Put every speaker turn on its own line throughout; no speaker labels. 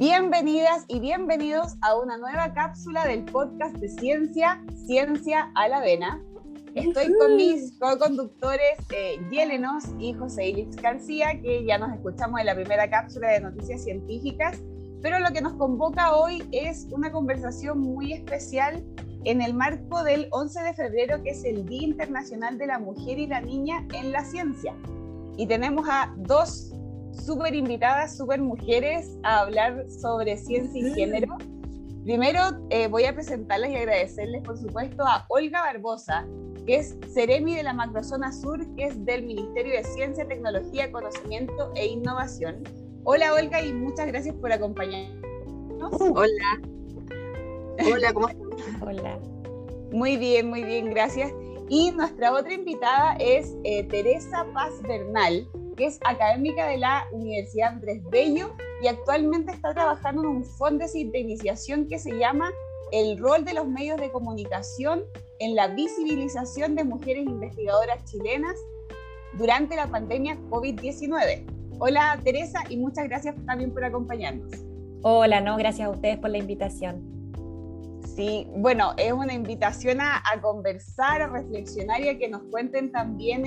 Bienvenidas y bienvenidos a una nueva cápsula del podcast de Ciencia a la Vena. Estoy con mis co-conductores Yelenos y José Ilitz García, que ya nos escuchamos en la primera cápsula de noticias científicas, pero lo que nos convoca hoy es una conversación muy especial en el marco del 11 de febrero, que es el Día Internacional de la Mujer y la Niña en la Ciencia. Y tenemos a dos súper invitadas, súper mujeres, a hablar sobre ciencia y género. Primero voy a presentarles y agradecerles, por supuesto, a Olga Barbosa, que es Seremi de la Macrozona Sur, que es del Ministerio de Ciencia, Tecnología, Conocimiento e Innovación. Hola, Olga, y muchas gracias por acompañarnos.
Hola, ¿cómo estás?
Hola. Muy bien, gracias. Y nuestra otra invitada es Teresa Paz Bernal, que es académica de la Universidad Andrés Bello y actualmente está trabajando en un fondo de iniciación que se llama El rol de los medios de comunicación en la visibilización de mujeres investigadoras chilenas durante la pandemia COVID-19. Hola, Teresa, y muchas gracias también por acompañarnos.
Hola, gracias a ustedes por la invitación.
Sí, bueno, es una invitación a conversar, a reflexionar y a que nos cuenten también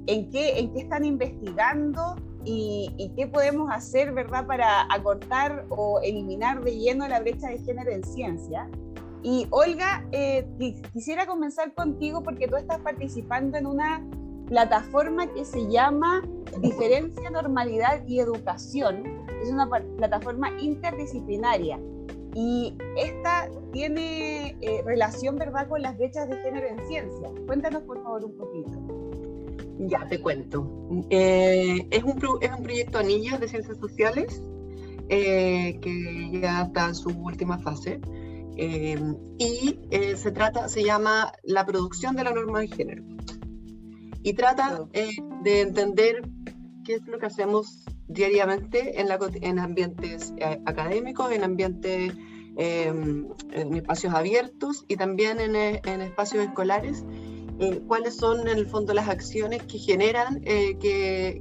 en qué están investigando y qué podemos hacer, ¿verdad?, para acortar o eliminar de lleno la brecha de género en ciencia. Y Olga, quisiera comenzar contigo porque tú estás participando en una plataforma que se llama Diferencia, Normalidad y Educación. Es una plataforma interdisciplinaria y esta tiene relación, ¿verdad?, con las brechas de género en ciencia. Cuéntanos, por favor, un poquito.
Ya, te cuento. Es un proyecto Anillas de Ciencias Sociales que ya está en su última fase y se llama la producción de la norma de género y trata de entender qué es lo que hacemos diariamente en ambientes académicos, en ambientes en espacios abiertos y también en espacios escolares. Cuáles son en el fondo las acciones que generan y que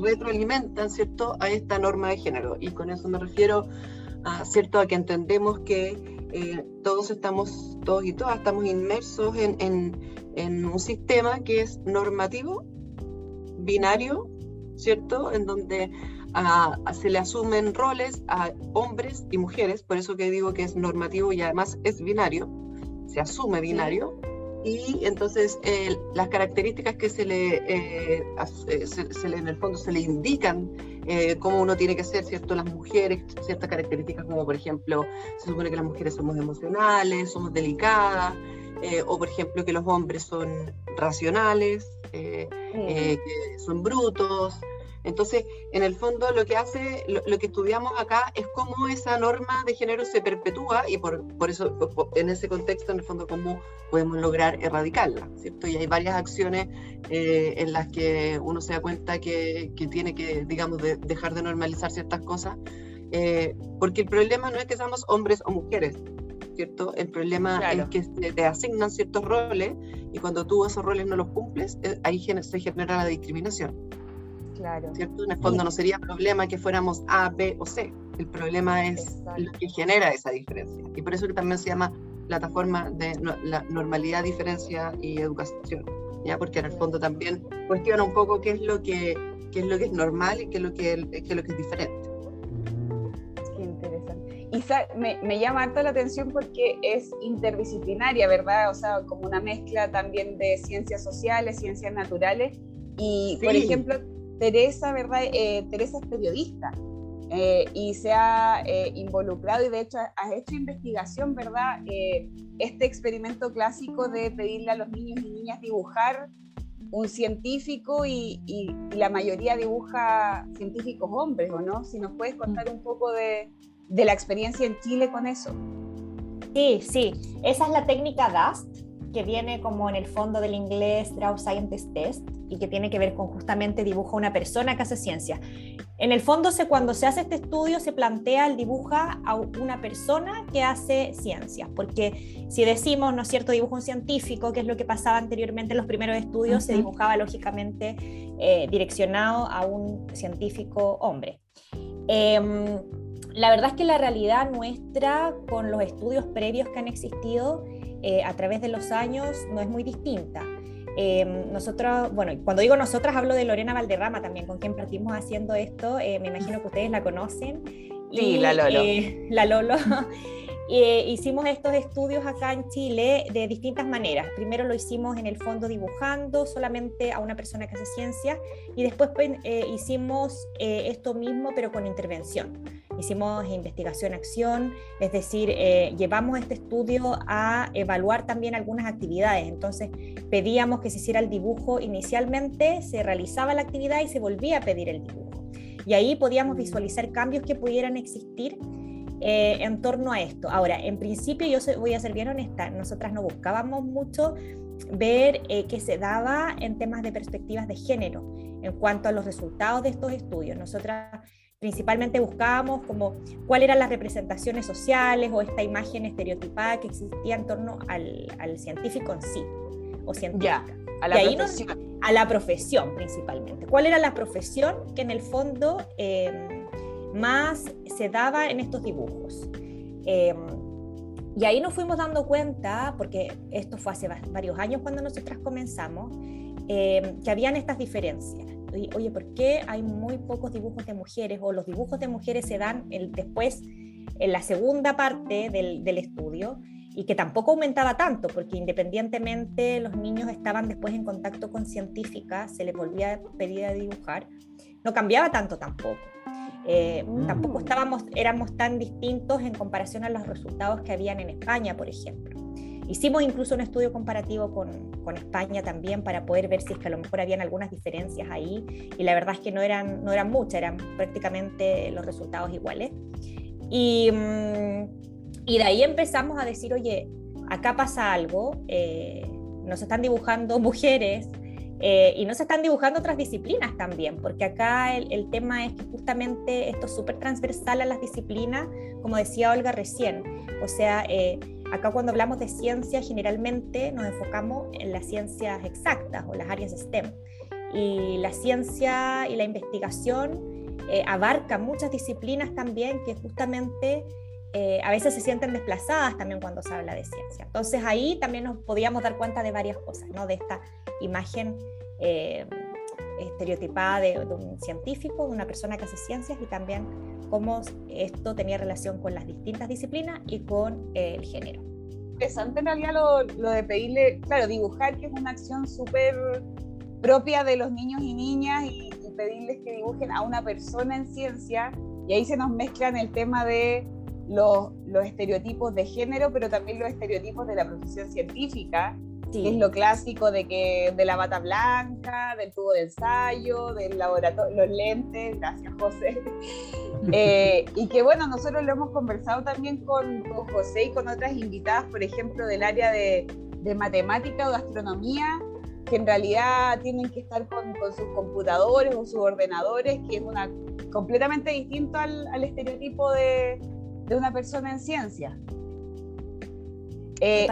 retroalimentan, ¿cierto?, a esta norma de género. Y con eso me refiero a que entendemos que todos y todas estamos inmersos en un sistema que es normativo, binario, ¿cierto?, en donde se le asumen roles a hombres y mujeres, por eso que digo que es normativo y además es binario, se asume binario. Y entonces las características que en el fondo se le indican cómo uno tiene que ser, ¿cierto? Las mujeres, ciertas características como, por ejemplo, se supone que las mujeres somos emocionales, somos delicadas, o por ejemplo que los hombres son racionales, que son brutos. Entonces, en el fondo, lo que estudiamos acá es cómo esa norma de género se perpetúa y por eso, en ese contexto, en el fondo, cómo podemos lograr erradicarla, ¿cierto? Y hay varias acciones en las que uno se da cuenta que tiene que, digamos, dejar de normalizar ciertas cosas, porque el problema no es que seamos hombres o mujeres, ¿cierto? El problema es que te asignan ciertos roles y cuando tú esos roles no los cumples, ahí se genera la discriminación.
Claro.
¿Cierto? En el fondo no sería problema que fuéramos A, B o C. El problema es lo que genera esa diferencia. Y por eso que también se llama plataforma de la normalidad, diferencia y educación. ¿Ya? Porque en el fondo también cuestiona un poco qué es lo que es normal y qué es lo que es diferente.
Qué interesante. Y me llama harto la atención porque es interdisciplinaria, ¿verdad? O sea, como una mezcla también de ciencias sociales, ciencias naturales. Y, por ejemplo, Teresa, ¿verdad? Teresa es periodista y se ha involucrado y de hecho has hecho investigación, ¿verdad? Este experimento clásico de pedirle a los niños y niñas dibujar un científico y la mayoría dibuja científicos hombres, ¿o no? Si nos puedes contar un poco de la experiencia en Chile con eso.
Sí, esa es la técnica DAST, que viene como en el fondo del inglés Draw Scientist Test y que tiene que ver con justamente dibuja una persona que hace ciencia. En el fondo, cuando se hace este estudio, se plantea el dibuja a una persona que hace ciencia, porque si decimos, ¿no es cierto?, dibuja un científico, que es lo que pasaba anteriormente en los primeros estudios, se dibujaba lógicamente direccionado a un científico hombre. La verdad es que la realidad nuestra, con los estudios previos que han existido a través de los años, no es muy distinta. Nosotros, bueno, cuando digo nosotras hablo de Lorena Valderrama también, con quien partimos haciendo esto, me imagino que ustedes la conocen.
Sí, la Lolo.
La Lolo. Hicimos estos estudios acá en Chile de distintas maneras. Primero lo hicimos en el fondo dibujando solamente a una persona que hace ciencia, y después hicimos esto mismo pero con intervención. Hicimos investigación-acción, es decir, llevamos este estudio a evaluar también algunas actividades. Entonces pedíamos que se hiciera el dibujo inicialmente, se realizaba la actividad y se volvía a pedir el dibujo. Y ahí podíamos visualizar cambios que pudieran existir en torno a esto. Ahora, en principio, voy a ser bien honesta, nosotras no buscábamos mucho ver qué se daba en temas de perspectivas de género en cuanto a los resultados de estos estudios. Nosotras principalmente buscábamos como cuáles eran las representaciones sociales o esta imagen estereotipada que existía en torno al científico en sí, o científica.
Ya, a la profesión.
A la profesión principalmente. ¿Cuál era la profesión que en el fondo más se daba en estos dibujos? Y ahí nos fuimos dando cuenta, porque esto fue hace varios años cuando nosotras comenzamos, que habían estas diferencias. Oye, ¿por qué hay muy pocos dibujos de mujeres? O los dibujos de mujeres se dan después en la segunda parte del estudio, y que tampoco aumentaba tanto, porque independientemente los niños estaban después en contacto con científicas, se les volvía a pedir a dibujar, no cambiaba tanto tampoco. Tampoco éramos tan distintos en comparación a los resultados que habían en España, por ejemplo. Hicimos incluso un estudio comparativo con España también para poder ver si es que a lo mejor habían algunas diferencias ahí, y la verdad es que no eran muchas, eran prácticamente los resultados iguales. Y de ahí empezamos a decir, oye, acá pasa algo, nos están dibujando mujeres, y no se están dibujando otras disciplinas también, porque acá el tema es que justamente esto es súper transversal a las disciplinas, como decía Olga recién. O sea, acá cuando hablamos de ciencia generalmente nos enfocamos en las ciencias exactas o las áreas STEM, y la ciencia y la investigación abarca muchas disciplinas también que justamente a veces se sienten desplazadas también cuando se habla de ciencia. Entonces ahí también nos podíamos dar cuenta de varias cosas, ¿no? De esta imagen estereotipada de un científico, de una persona que hace ciencias, y también cómo esto tenía relación con las distintas disciplinas y con el género.
Interesante en realidad lo de pedirle, claro, dibujar, que es una acción súper propia de los niños y niñas, y pedirles que dibujen a una persona en ciencia, y ahí se nos mezclan el tema de los estereotipos de género, pero también los estereotipos de la profesión científica, sí, que es lo clásico de la bata blanca, del tubo de ensayo, del laboratorio, los lentes, gracias José, y que bueno, nosotros lo hemos conversado también con José y con otras invitadas, por ejemplo, del área de matemática o de astronomía, que en realidad tienen que estar con sus computadores o sus ordenadores, que es completamente distinto al estereotipo de una persona en ciencia.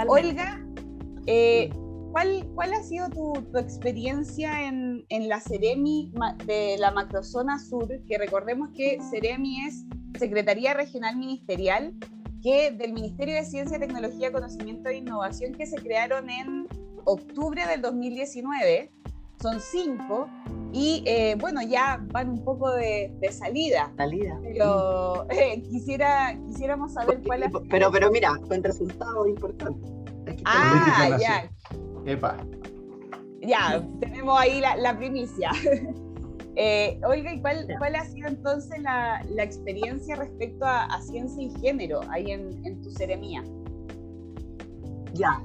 Olga, ¿cuál ha sido tu experiencia en la Ceremi de la Macrozona Sur? Que recordemos que Ceremi es Secretaría Regional Ministerial, que del Ministerio de Ciencia, Tecnología, Conocimiento e Innovación, que se crearon en octubre del 2019, son 5, y bueno, ya van un poco de salida. Pero quisiéramos saber cuál es.
Pero mira, con resultados importantes.
Ya.
Epa.
Ya, tenemos ahí la primicia. Olga, ¿y cuál ha sido entonces la experiencia respecto a ciencia y género ahí en tu Ceremía?
Ya,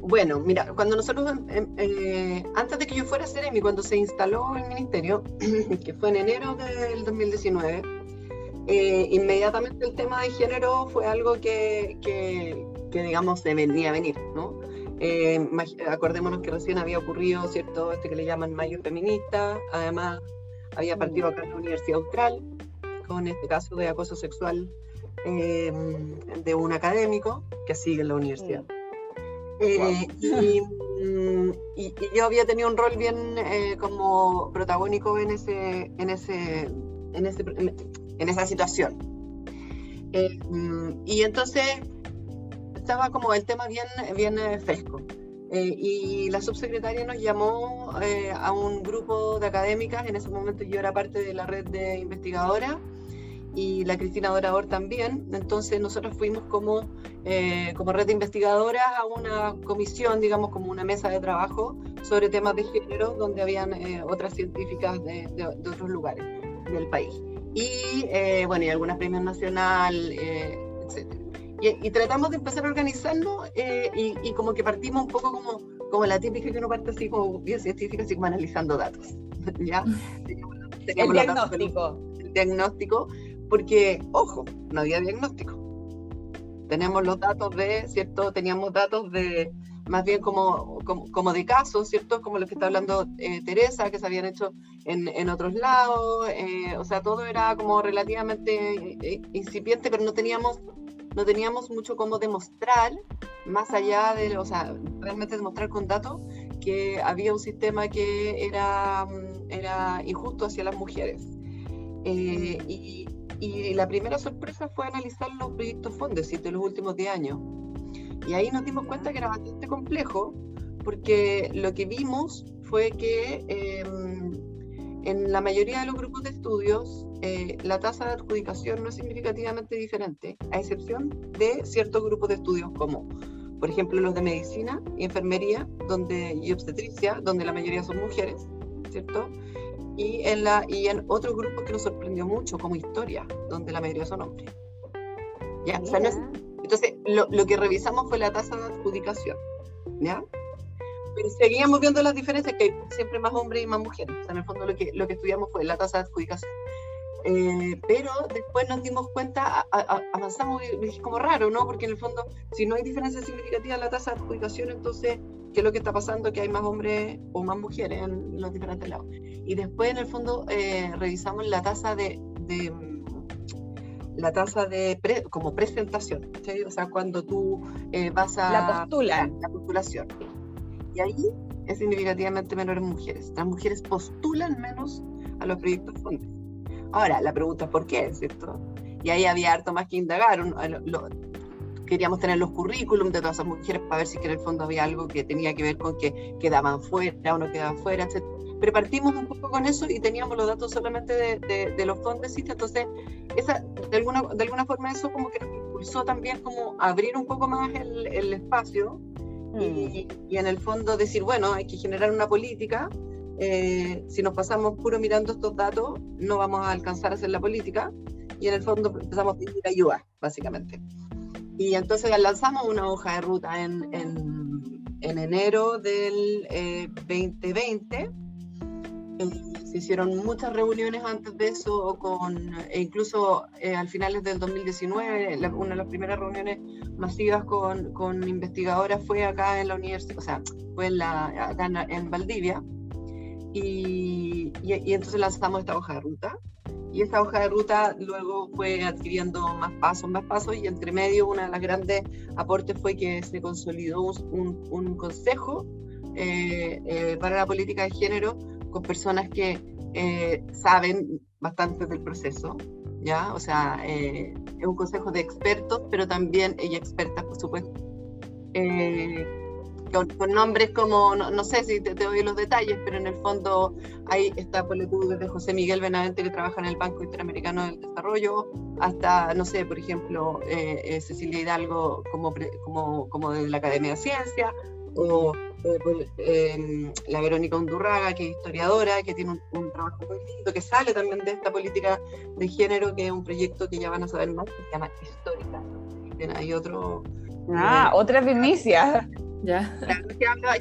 bueno, mira, cuando nosotros, antes de que yo fuera Ceremi, cuando se instaló el ministerio, que fue en enero del 2019, inmediatamente el tema de género fue algo que digamos, se venía a venir, ¿no? Acordémonos que recién había ocurrido, ¿cierto?, que le llaman Mayo Feminista. Además, había partido acá en la Universidad Austral, con este caso de acoso sexual de un académico que sigue en la universidad. Y yo había tenido un rol bien como protagónico en ese en esa situación. Y entonces estaba como el tema bien fresco. Y la subsecretaria nos llamó a un grupo de académicas. En ese momento yo era parte de la red de investigadoras y la Cristina Dorador también. Entonces nosotros fuimos como red de investigadoras a una comisión, digamos como una mesa de trabajo sobre temas de género, donde habían otras científicas de otros lugares del país. Y bueno, y algunas premios nacional, etc. Y tratamos de empezar a organizarnos y como que partimos un poco como la típica que uno parte así como bien científica, así como analizando datos. ¿Ya?
El diagnóstico.
El diagnóstico, porque, ojo, no había diagnóstico. Tenemos los datos ¿cierto? Teníamos datos de, más bien como de casos, ¿cierto? Como los que está hablando Teresa, que se habían hecho en otros lados. O sea, todo era como relativamente incipiente, pero no teníamos mucho cómo demostrar, más allá de, o sea, realmente demostrar con datos que había un sistema que era injusto hacia las mujeres. Y la primera sorpresa fue analizar los proyectos Fondesit de los últimos 10 años. Y ahí nos dimos cuenta que era bastante complejo, porque lo que vimos fue que en la mayoría de los grupos de estudios la tasa de adjudicación no es significativamente diferente, a excepción de ciertos grupos de estudios como, por ejemplo, los de medicina y enfermería y obstetricia, donde la mayoría son mujeres, ¿cierto? Y en otros grupos que nos sorprendió mucho, como historia, donde la mayoría son hombres. ¿Ya? O sea, entonces, lo que revisamos fue la tasa de adjudicación, ¿ya? Pero seguíamos viendo las diferencias, que hay siempre más hombres y más mujeres. O sea, en el fondo lo que estudiamos fue la tasa de adjudicación. Pero después nos dimos cuenta, avanzamos y es como raro, ¿no? Porque en el fondo, si no hay diferencia significativa en la tasa de adjudicación, entonces, ¿qué es lo que está pasando? Que hay más hombres o más mujeres en los diferentes lados. Y después, en el fondo, revisamos la tasa como presentación, ¿sí? O sea, cuando tú vas a
la
postulación. Y ahí es significativamente menor en mujeres. Las mujeres postulan menos a los proyectos Fondesit. Ahora, la pregunta es ¿por qué? ¿Cierto? Y ahí había harto más que indagar. Queríamos tener los currículum de todas esas mujeres para ver si en el fondo había algo que tenía que ver con que quedaban fuera o no quedaban fuera, etc. Pero partimos un poco con eso y teníamos los datos solamente de los Fondesit. Entonces, de alguna forma eso como que nos impulsó también como abrir un poco más el espacio y en el fondo decir, bueno, hay que generar una política. Si nos pasamos puro mirando estos datos, no vamos a alcanzar a hacer la política, y en el fondo empezamos a pedir ayuda, básicamente. Y entonces lanzamos una hoja de ruta en enero del 2020. Se hicieron muchas reuniones antes de eso, e incluso al finales del 2019, una de las primeras reuniones masivas con investigadoras fue acá en la universidad, o sea, fue acá en Valdivia. Y entonces lanzamos esta hoja de ruta, y esta hoja de ruta luego fue adquiriendo más pasos, y entre medio una de las grandes aportes fue que se consolidó un consejo para la política de género con personas que saben bastante del proceso, ¿ya? O sea, es un consejo de expertos, pero también expertas, por supuesto, con nombres como, no sé si te doy los detalles, pero en el fondo ahí está, por ejemplo, desde José Miguel Benavente, que trabaja en el Banco Interamericano del Desarrollo, hasta, no sé, por ejemplo, Cecilia Hidalgo como de la Academia de Ciencias, o la Verónica Undurraga, que es historiadora, que tiene un trabajo muy lindo, que sale también de esta política de género, que es un proyecto que ya van a saber más, que se llama Histórica. Hay otro...
otra primicia.
Ya.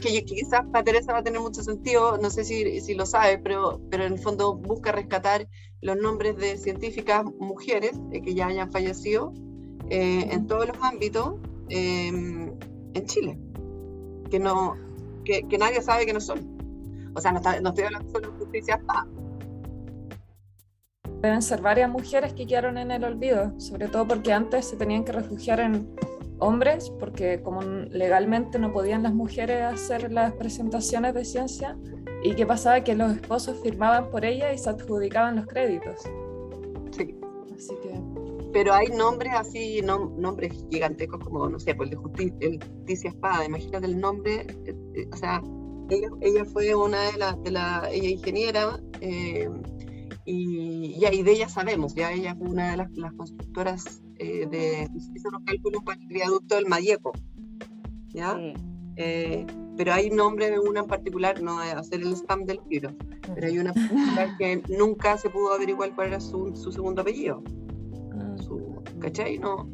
Que quizás para Teresa va a tener mucho sentido, no sé si lo sabe, pero en el fondo busca rescatar los nombres de científicas mujeres que ya hayan fallecido en todos los ámbitos en Chile, que nadie sabe que no son. O sea, no estoy hablando solo de justicia.
Deben ser varias mujeres que quedaron en el olvido, sobre todo porque antes se tenían que refugiar en hombres, porque como legalmente no podían las mujeres hacer las presentaciones de ciencia, y qué pasaba, que los esposos firmaban por ella y se adjudicaban los créditos.
Sí,
Así que...
Pero hay nombres así, nombres gigantescos como, no sé, pues el de Justicia Espada, imagínate el nombre, o sea, ella fue una ella ingeniera, y de ella sabemos, ya ella fue una de las constructoras hizo los cálculos para el viaducto del Mayeco, ¿ya?
Sí.
Pero hay nombre de una en particular, no es hacer el spam del libro, pero hay una en particular que nunca se pudo averiguar cuál era su segundo apellido. ¿Cachai? No.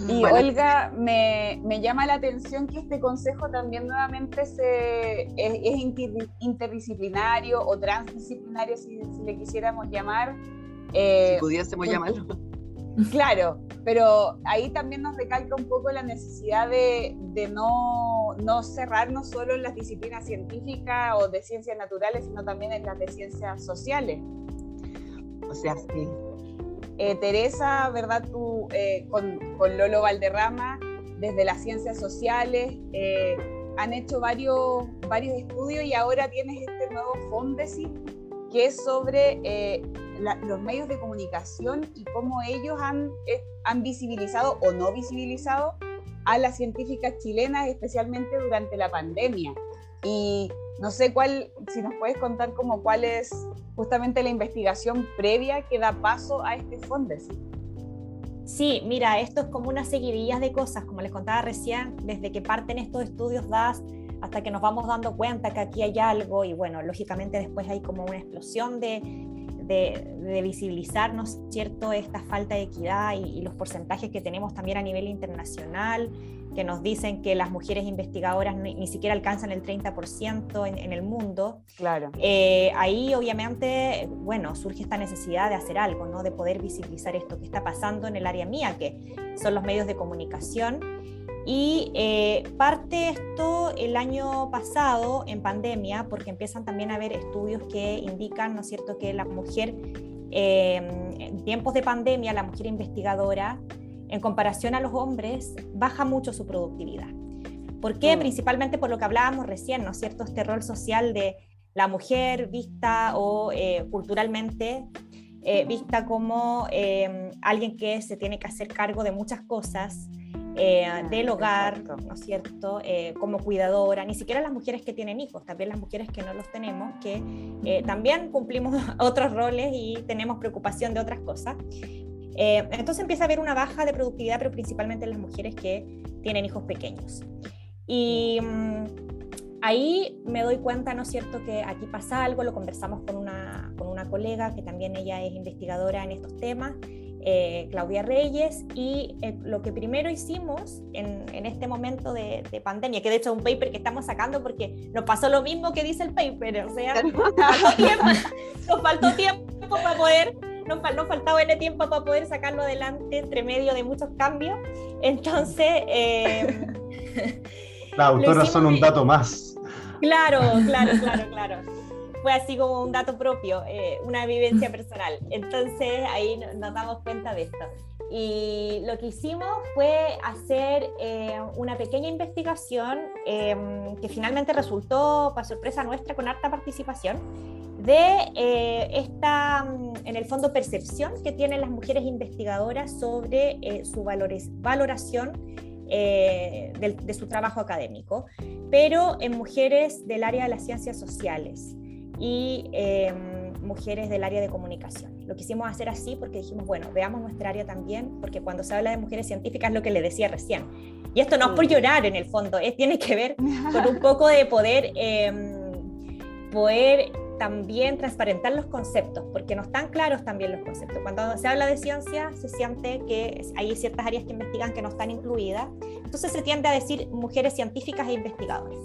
Y
bueno,
Olga, me llama la atención que este consejo también nuevamente es interdisciplinario o transdisciplinario, si le quisiéramos llamar.
Si pudiésemos llamarlo.
Claro, pero ahí también nos recalca un poco la necesidad de no cerrarnos solo en las disciplinas científicas o de ciencias naturales, sino también en las de ciencias sociales.
O sea, sí.
Teresa, ¿verdad? Tú con Lolo Valderrama, desde las ciencias sociales, han hecho varios estudios y ahora tienes este nuevo Fondesit, que es sobre los medios de comunicación y cómo ellos han visibilizado o no visibilizado a las científicas chilenas, especialmente durante la pandemia. Y no sé si nos puedes contar cuál es justamente la investigación previa que da paso a este Fondesit.
Sí, mira, esto es como una seguidilla de cosas, como les contaba recién, desde que parten estos estudios DAS hasta que nos vamos dando cuenta que aquí hay algo y bueno, lógicamente después hay como una explosión de visibilizar, ¿no es cierto?, esta falta de equidad y los porcentajes que tenemos también a nivel internacional, que nos dicen que las mujeres investigadoras ni siquiera alcanzan el 30% en el mundo.
Claro.
Ahí obviamente, bueno, surge esta necesidad de hacer algo, ¿no?, de poder visibilizar esto que está pasando en el área mía, que son los medios de comunicación. Y parte esto el año pasado en pandemia, porque empiezan también a haber estudios que indican, ¿no es cierto?, que la mujer, en tiempos de pandemia, la mujer investigadora, en comparación a los hombres, baja mucho su productividad. ¿Por qué? Principalmente por lo que hablábamos recién, ¿no es cierto?, este rol social de la mujer vista o culturalmente vista como alguien que se tiene que hacer cargo de muchas cosas, del hogar, ¿no es cierto?, como cuidadora, ni siquiera las mujeres que tienen hijos, también las mujeres que no los tenemos, que también cumplimos otros roles y tenemos preocupación de otras cosas. Entonces empieza a haber una baja de productividad, pero principalmente en las mujeres que tienen hijos pequeños. Y ahí me doy cuenta, ¿no es cierto?, que aquí pasa algo. Lo conversamos con una colega que también ella es investigadora en estos temas, Claudia Reyes, y lo que primero hicimos en este momento de pandemia, que de hecho es un paper que estamos sacando porque nos pasó lo mismo que dice el paper, o sea, nos faltó tiempo para poder, nos faltaba el tiempo para poder sacarlo adelante entre medio de muchos cambios. Entonces
las autoras son un dato más.
Claro. Fue así como un dato propio, una vivencia personal. Entonces ahí nos damos cuenta de esto. Y lo que hicimos fue hacer una pequeña investigación que finalmente resultó, para sorpresa nuestra, con harta participación, de esta, en el fondo, percepción que tienen las mujeres investigadoras sobre su valoración de su trabajo académico, pero en mujeres del área de las ciencias sociales y mujeres del área de comunicación. Lo quisimos hacer así porque dijimos, bueno, veamos nuestra área también, porque cuando se habla de mujeres científicas es lo que les decía recién. Y esto no es por llorar en el fondo, tiene que ver con un poco de poder también transparentar los conceptos, porque no están claros también los conceptos. Cuando se habla de ciencia, se siente que hay ciertas áreas que investigan que no están incluidas, entonces se tiende a decir mujeres científicas e investigadoras.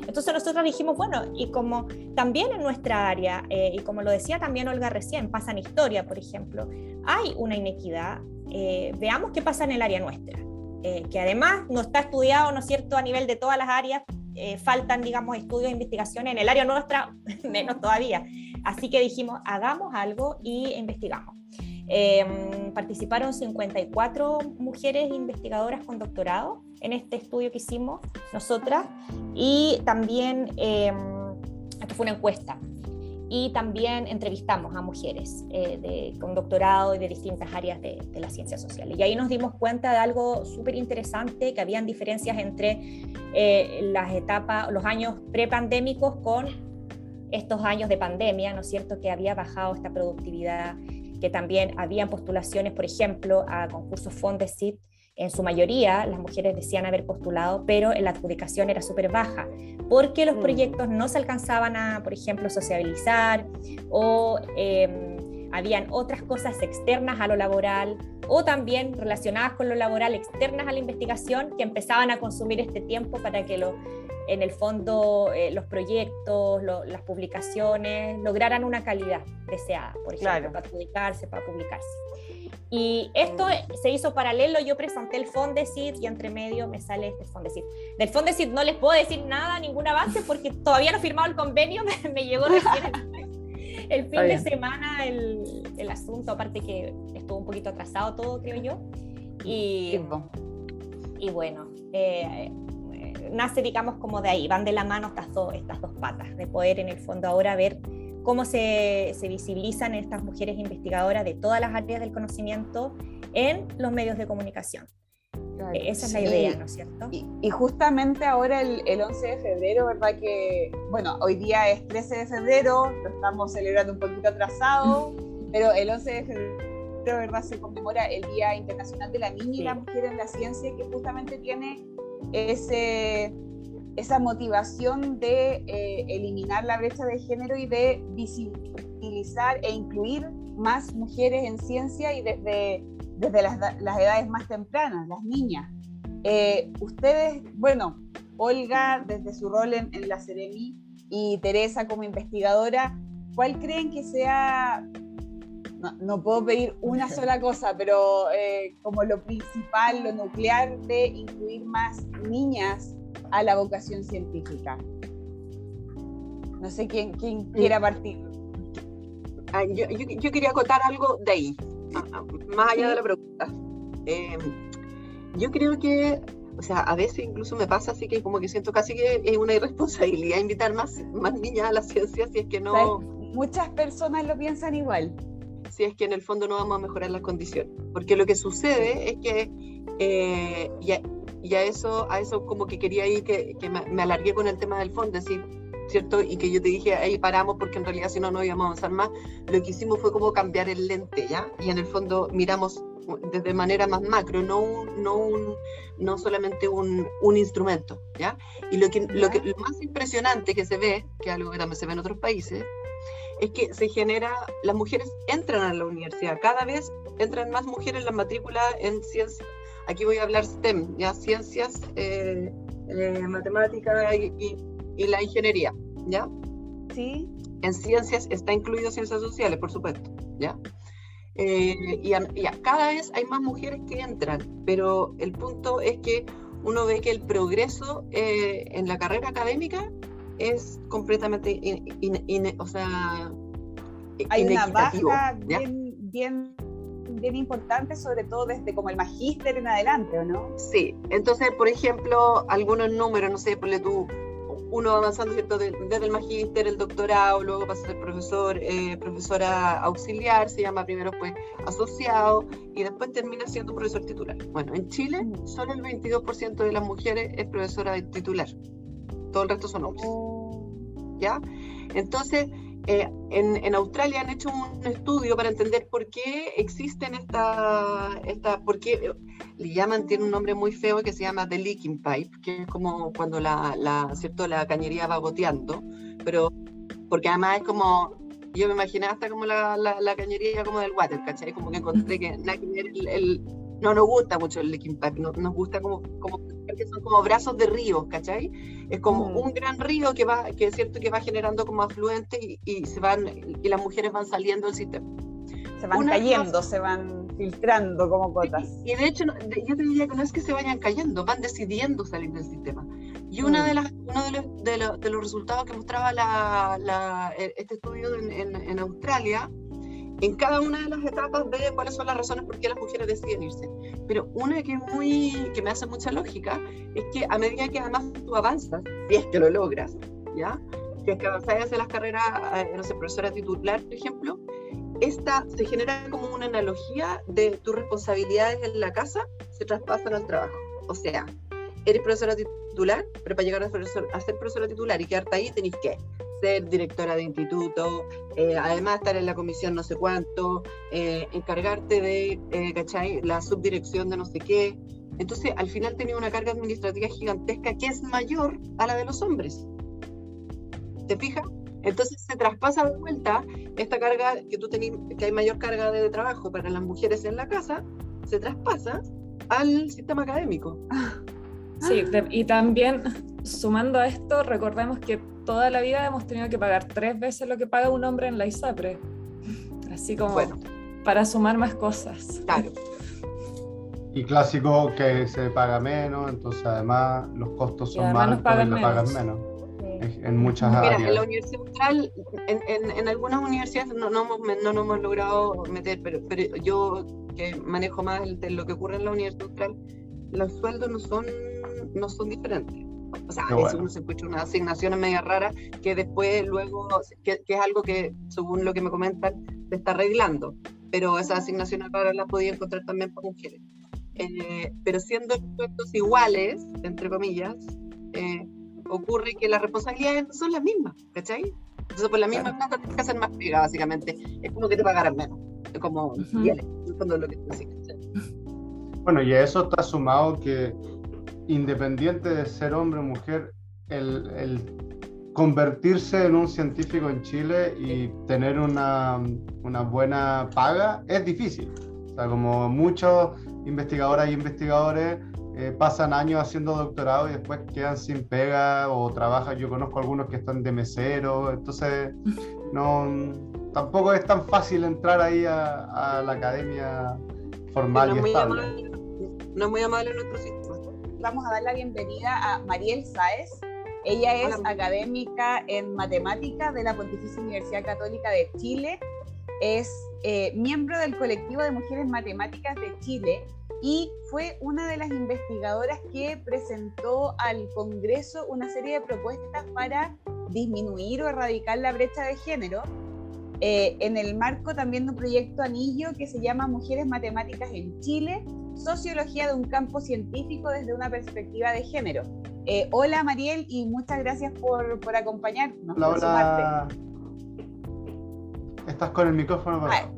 Entonces nosotros dijimos, bueno, y como también en nuestra área, y como lo decía también Olga recién, pasa en historia, por ejemplo, hay una inequidad, veamos qué pasa en el área nuestra, que además no está estudiado, ¿no es cierto?, a nivel de todas las áreas. Faltan, digamos, estudios e investigaciones en el área nuestra, menos todavía. Así que dijimos, hagamos algo y investigamos. Participaron 54 mujeres investigadoras con doctorado en este estudio que hicimos nosotras, y también esto fue una encuesta. y también entrevistamos a mujeres con doctorado y de distintas áreas de las ciencias sociales. Y ahí nos dimos cuenta de algo súper interesante, que habían diferencias entre las etapas, los años prepandémicos con estos años de pandemia, ¿no es cierto?, que había bajado esta productividad, que también habían postulaciones, por ejemplo, a concursos Fondesit. En su mayoría las mujeres decían haber postulado, pero la adjudicación era súper baja, porque los proyectos no se alcanzaban a, por ejemplo, sociabilizar, o habían otras cosas externas a lo laboral, o también relacionadas con lo laboral, externas a la investigación, que empezaban a consumir este tiempo para que en el fondo los proyectos, las publicaciones lograran una calidad deseada, por ejemplo, para adjudicarse, para publicarse. Y esto se hizo paralelo. Yo presenté el Fondesit y entre medio me sale este Fondesit. Del Fondesit no les puedo decir nada, ningún avance, porque todavía no he firmado el convenio, me llegó recién el fin de semana el asunto, aparte que estuvo un poquito atrasado todo, creo yo. Y bueno, nace, digamos, como de ahí, van de la mano estas dos patas, de poder en el fondo ahora ver cómo se visibilizan estas mujeres investigadoras de todas las áreas del conocimiento en los medios de comunicación. Claro, esa es la idea, ¿no es cierto?
Y justamente ahora el 11 de febrero, ¿verdad? Que, bueno, hoy día es 13 de febrero, lo estamos celebrando un poquito atrasado, pero el 11 de febrero, ¿verdad?, se conmemora el Día Internacional de la Niña y la Mujer en la Ciencia, que justamente tiene esa motivación de eliminar la brecha de género y de visibilizar e incluir más mujeres en ciencia y desde las edades más tempranas, las niñas. Ustedes, bueno, Olga desde su rol en la Ceremi y Teresa como investigadora, ¿cuál creen que sea, no puedo pedir una sola cosa, pero como lo principal, lo nuclear de incluir más niñas a la vocación científica? No sé quién quiera partir.
Yo quería acotar algo de ahí, más allá de la pregunta. Yo creo que, o sea, a veces incluso me pasa así que como que siento casi que es una irresponsabilidad invitar más niñas a la ciencia si es que no...
O sea, muchas personas lo piensan igual.
Si es que en el fondo no vamos a mejorar las condiciones. Porque lo que sucede es que y a eso como que quería ir, que me alargué con el tema del fondo, ¿cierto? Y que yo te dije, ahí paramos porque en realidad si no íbamos a avanzar más. Lo que hicimos fue como cambiar el lente, ¿ya? Y en el fondo miramos desde manera más macro, no solamente un instrumento, ¿ya? Y lo más impresionante que se ve, que es algo que también se ve en otros países, es que se genera, las mujeres entran a la universidad, cada vez entran más mujeres en la matrícula en ciencias. Aquí voy a hablar STEM, ya, ciencias, matemática y la ingeniería, ¿ya?
Sí.
En ciencias está incluido ciencias sociales, por supuesto, ¿ya? Cada vez hay más mujeres que entran, pero el punto es que uno ve que el progreso en la carrera académica es completamente o sea,
hay una baja bien importante, sobre todo desde como el magíster en adelante, ¿o no?
Sí, entonces, por ejemplo, algunos números, no sé, ponle tú, uno avanzando, ¿cierto? Desde el magíster, el doctorado, luego pasa a ser profesor, profesora auxiliar, se llama primero pues asociado, y después termina siendo profesor titular. Bueno, en Chile, solo el 22% de las mujeres es profesora titular, todo el resto son hombres, ¿ya? Entonces, en Australia han hecho un estudio para entender por qué existen por qué le llaman, tiene un nombre muy feo que se llama the leaking pipe, que es como cuando ¿cierto? La cañería va goteando, pero porque además es como, yo me imaginé hasta como la cañería como del water, ¿cachai? Como que encontré que nada que ver no nos gusta mucho el leaking pipe, nos gusta como que son como brazos de ríos, ¿cachai? Es como un gran río que es cierto que va generando como afluentes y las mujeres van saliendo del sistema.
Se van cayendo, se van filtrando como gotas.
Y de hecho, yo te diría que no es que se vayan cayendo, van decidiendo salir del sistema. Y uno de los resultados que mostraba este estudio en Australia, en cada una de las etapas ve cuáles son las razones por qué las mujeres deciden irse. Pero una que me hace mucha lógica es que a medida que además tú avanzas, si es que lo logras, ¿ya? si es que avanzáis hacia las carreras, no sé, profesora titular, por ejemplo, se genera como una analogía de tus responsabilidades en la casa se traspasan al trabajo. O sea, eres profesora titular, pero para llegar a ser profesora titular y quedarte ahí tenés que ser directora de instituto, además estar en la comisión no sé cuánto, encargarte de, ¿cachai?, la subdirección de no sé qué. Entonces, al final tenía una carga administrativa gigantesca que es mayor a la de los hombres. ¿Te fijas? Entonces se traspasa de vuelta esta carga que tú tenés, que hay mayor carga de trabajo para las mujeres en la casa, se traspasa al sistema académico.
Sí, y también sumando a esto, recordemos que toda la vida hemos tenido que pagar 3 veces lo que paga un hombre en la ISAPRE. Así como para sumar más cosas.
Claro.
Y clásico que se paga menos, entonces además los costos son más altos y lo pagan menos. En muchas áreas.
En la Universidad Austral, en algunas universidades no nos hemos logrado meter, pero yo que manejo más de lo que ocurre en la Universidad Austral, los sueldos no son diferentes. O sea, a veces uno se encuentra unas asignaciones medio raras que después, luego, que es algo que, según lo que me comentan, se está arreglando. Pero esas asignaciones raras las podía encontrar también para mujeres. Pero siendo sueldos iguales, entre comillas, ocurre que las responsabilidades son las mismas, ¿cachai? Entonces, por la misma plata tienes que hacer más pega, básicamente. Es como que te pagaran menos. Es como, en el fondo lo que te decís, ¿cachai?
Bueno, y a eso está sumado que, independiente de ser hombre o mujer, el convertirse en un científico en Chile y tener una buena paga es difícil. O sea, como muchos investigadoras y investigadores pasan años haciendo doctorado y después quedan sin pega o trabajan. Yo conozco algunos que están de mesero, entonces tampoco es tan fácil entrar ahí a la academia formal y estable.
No es muy amable nuestro sistema.
Vamos a dar la bienvenida a Mariel Sáez. Ella es académica en matemáticas de la Pontificia Universidad Católica de Chile. Es miembro del colectivo de mujeres matemáticas de Chile y fue una de las investigadoras que presentó al Congreso una serie de propuestas para disminuir o erradicar la brecha de género, en el marco también de un proyecto anillo que se llama Mujeres Matemáticas en Chile, Sociología de un campo científico desde una perspectiva de género. Hola Mariel, y muchas gracias por acompañarnos.
Hola. Estás con el micrófono para...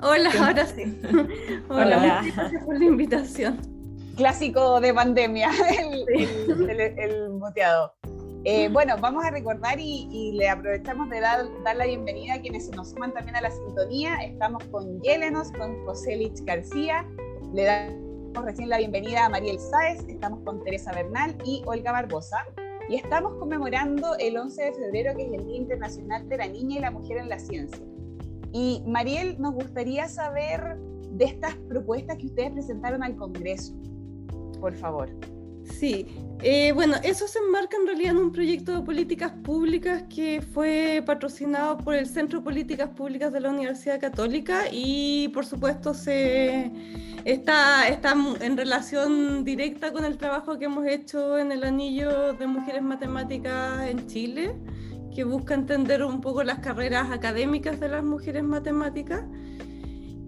Hola, ahora sí. Hola, muchas gracias por la invitación.
Clásico de pandemia, el muteado. Bueno, vamos a recordar y le aprovechamos de dar la bienvenida a quienes nos suman también a la sintonía. Estamos con Yelenos, con José Lich García, le damos recién la bienvenida a Mariel Sáez, estamos con Teresa Bernal y Olga Barbosa, y estamos conmemorando el 11 de febrero, que es el Día Internacional de la Niña y la Mujer en la Ciencia. Y Mariel, nos gustaría saber de estas propuestas que ustedes presentaron al Congreso, por favor.
Sí, bueno, eso se enmarca en realidad en un proyecto de políticas públicas que fue patrocinado por el Centro de Políticas Públicas de la Universidad Católica y por supuesto está en relación directa con el trabajo que hemos hecho en el anillo de mujeres matemáticas en Chile, que busca entender un poco las carreras académicas de las mujeres matemáticas.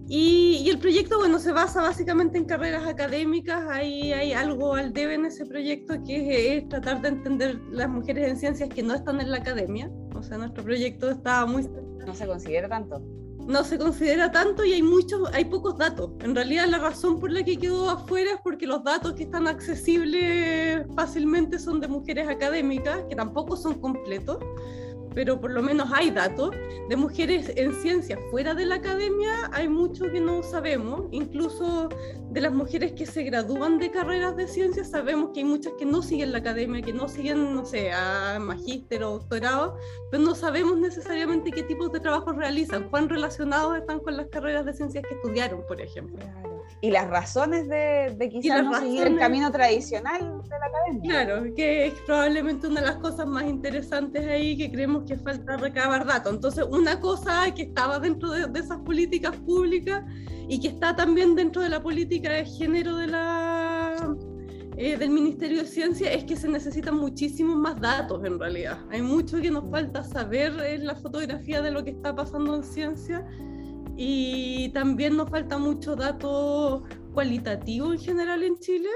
Y el proyecto, bueno, se basa básicamente en carreras académicas. Hay algo al debe en ese proyecto, que es tratar de entender las mujeres en ciencias que no están en la academia. O sea, nuestro proyecto está muy...
No se considera tanto.
No se considera tanto y hay pocos datos. En realidad la razón por la que quedó afuera es porque los datos que están accesibles fácilmente son de mujeres académicas, que tampoco son completos, pero por lo menos hay datos. De mujeres en ciencias fuera de la academia hay mucho que no sabemos. Incluso de las mujeres que se gradúan de carreras de ciencias sabemos que hay muchas que no siguen la academia, que no siguen, no sé, a magíster o doctorado, pero no sabemos necesariamente qué tipos de trabajos realizan, cuán relacionados están con las carreras de ciencias que estudiaron, por ejemplo.
Claro. Y las razones de quizás no seguir el camino tradicional de la academia.
Claro, que es probablemente una de las cosas más interesantes ahí, que creemos que falta recabar datos. Entonces, una cosa que estaba dentro de esas políticas públicas y que está también dentro de la política de género de la del Ministerio de Ciencia es que se necesitan muchísimos más datos en realidad. Hay mucho que nos falta saber en la fotografía de lo que está pasando en ciencia, y también nos falta mucho dato cualitativo en general en Chile.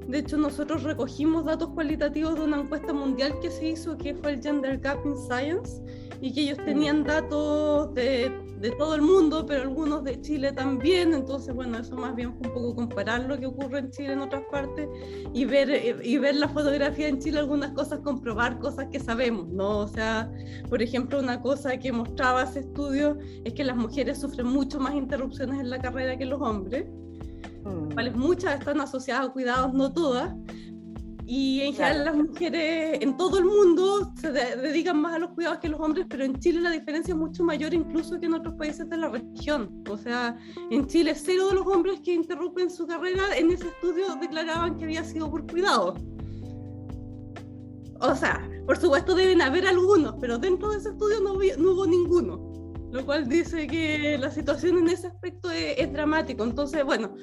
De hecho, nosotros recogimos datos cualitativos de una encuesta mundial que se hizo, que fue el Gender Gap in Science, y que ellos tenían datos de todo el mundo, pero algunos de Chile también. Entonces, bueno, eso más bien fue un poco comparar lo que ocurre en Chile en otras partes y ver la fotografía en Chile, algunas cosas, comprobar cosas que sabemos, ¿no? O sea, por ejemplo, una cosa que mostraba ese estudio es que las mujeres sufren mucho más interrupciones en la carrera que los hombres, cuales muchas están asociadas a cuidados, no todas, y en general las mujeres en todo el mundo se dedican más a los cuidados que los hombres, pero en Chile la diferencia es mucho mayor incluso que en otros países de la región. O sea, en Chile 0 de los hombres que interrumpen su carrera en ese estudio declaraban que había sido por cuidados. O sea, por supuesto deben haber algunos, pero dentro de ese estudio no hubo ninguno, lo cual dice que la situación en ese aspecto es dramático. Entonces, bueno,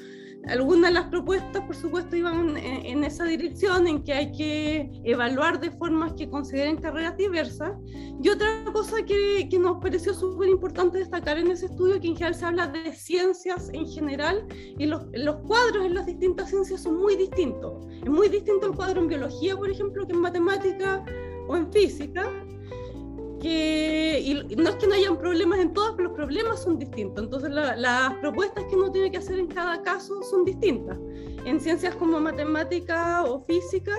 algunas de las propuestas, por supuesto, iban en esa dirección, en que hay que evaluar de formas que consideren carreras diversas. Y otra cosa que nos pareció súper importante destacar en ese estudio, que en general se habla de ciencias en general, y los cuadros en las distintas ciencias son muy distintos. Es muy distinto el cuadro en biología, por ejemplo, que en matemática o en física. Y no es que no hayan problemas en todas, pero los problemas son distintos. Entonces las propuestas que uno tiene que hacer en cada caso son distintas. En ciencias como matemática o física,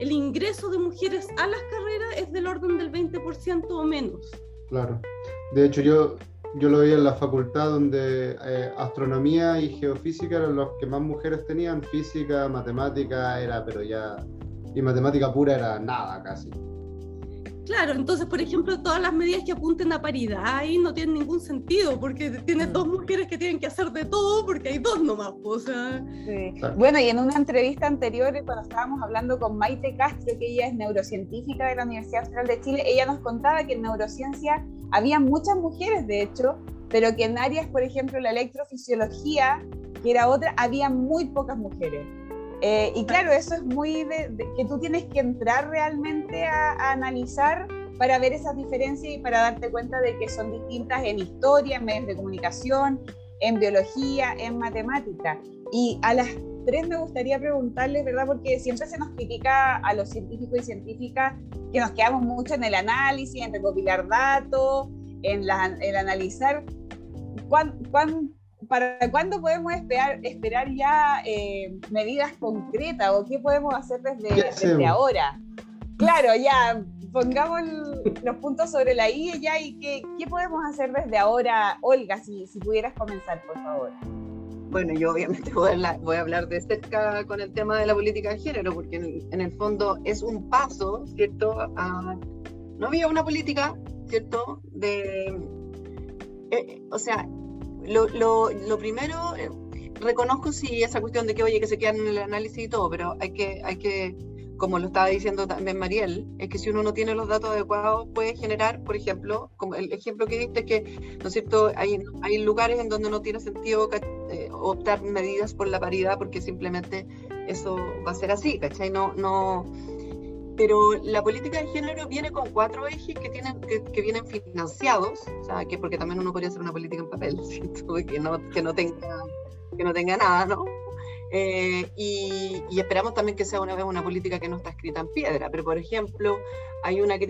el ingreso de mujeres a las carreras es del orden del 20% o menos.
Claro. De hecho, yo lo veía en la facultad, donde astronomía y geofísica eran los que más mujeres tenían. Física, matemática era, pero ya... Y matemática pura era nada casi.
Claro, entonces, por ejemplo, todas las medidas que apunten a paridad ahí no tienen ningún sentido, porque tienes 2 mujeres que tienen que hacer de todo, porque hay 2 nomás, o sea...
Sí. Bueno, y en una entrevista anterior, cuando estábamos hablando con Maite Castro, que ella es neurocientífica de la Universidad Austral de Chile, ella nos contaba que en neurociencia había muchas mujeres, de hecho, pero que en áreas, por ejemplo, la electrofisiología, que era otra, había muy pocas mujeres. Y claro, eso es muy que tú tienes que entrar realmente a analizar para ver esas diferencias y para darte cuenta de que son distintas en historia, en medios de comunicación, en biología, en matemática. Y a las 3 me gustaría preguntarles, ¿verdad? Porque siempre se nos critica a los científicos y científicas que nos quedamos mucho en el análisis, en recopilar datos, en analizar. ¿Para cuándo podemos esperar ya medidas concretas, o qué podemos hacer desde ahora? Claro, ya pongamos los puntos sobre la I ya, y qué podemos hacer desde ahora. Olga, si pudieras comenzar, por favor.
Bueno, yo obviamente voy a hablar de cerca con el tema de la política de género, porque en el fondo es un paso, ¿cierto? No había una política, ¿cierto? O sea, lo primero, reconozco sí esa cuestión de que, oye, que se quedan en el análisis y todo, pero hay que, como lo estaba diciendo también Mariel, es que si uno no tiene los datos adecuados puede generar, por ejemplo, como el ejemplo que diste, que, ¿no es cierto?, hay lugares en donde no tiene sentido optar medidas por la paridad, porque simplemente eso va a ser así, ¿cachai? No. Pero la política de género viene con 4 ejes que vienen financiados, o sea, que porque también uno podría hacer una política en papel, ¿cierto? que no tenga nada, ¿no? Y esperamos también que sea una política que no está escrita en piedra. Pero, por ejemplo, hay un eje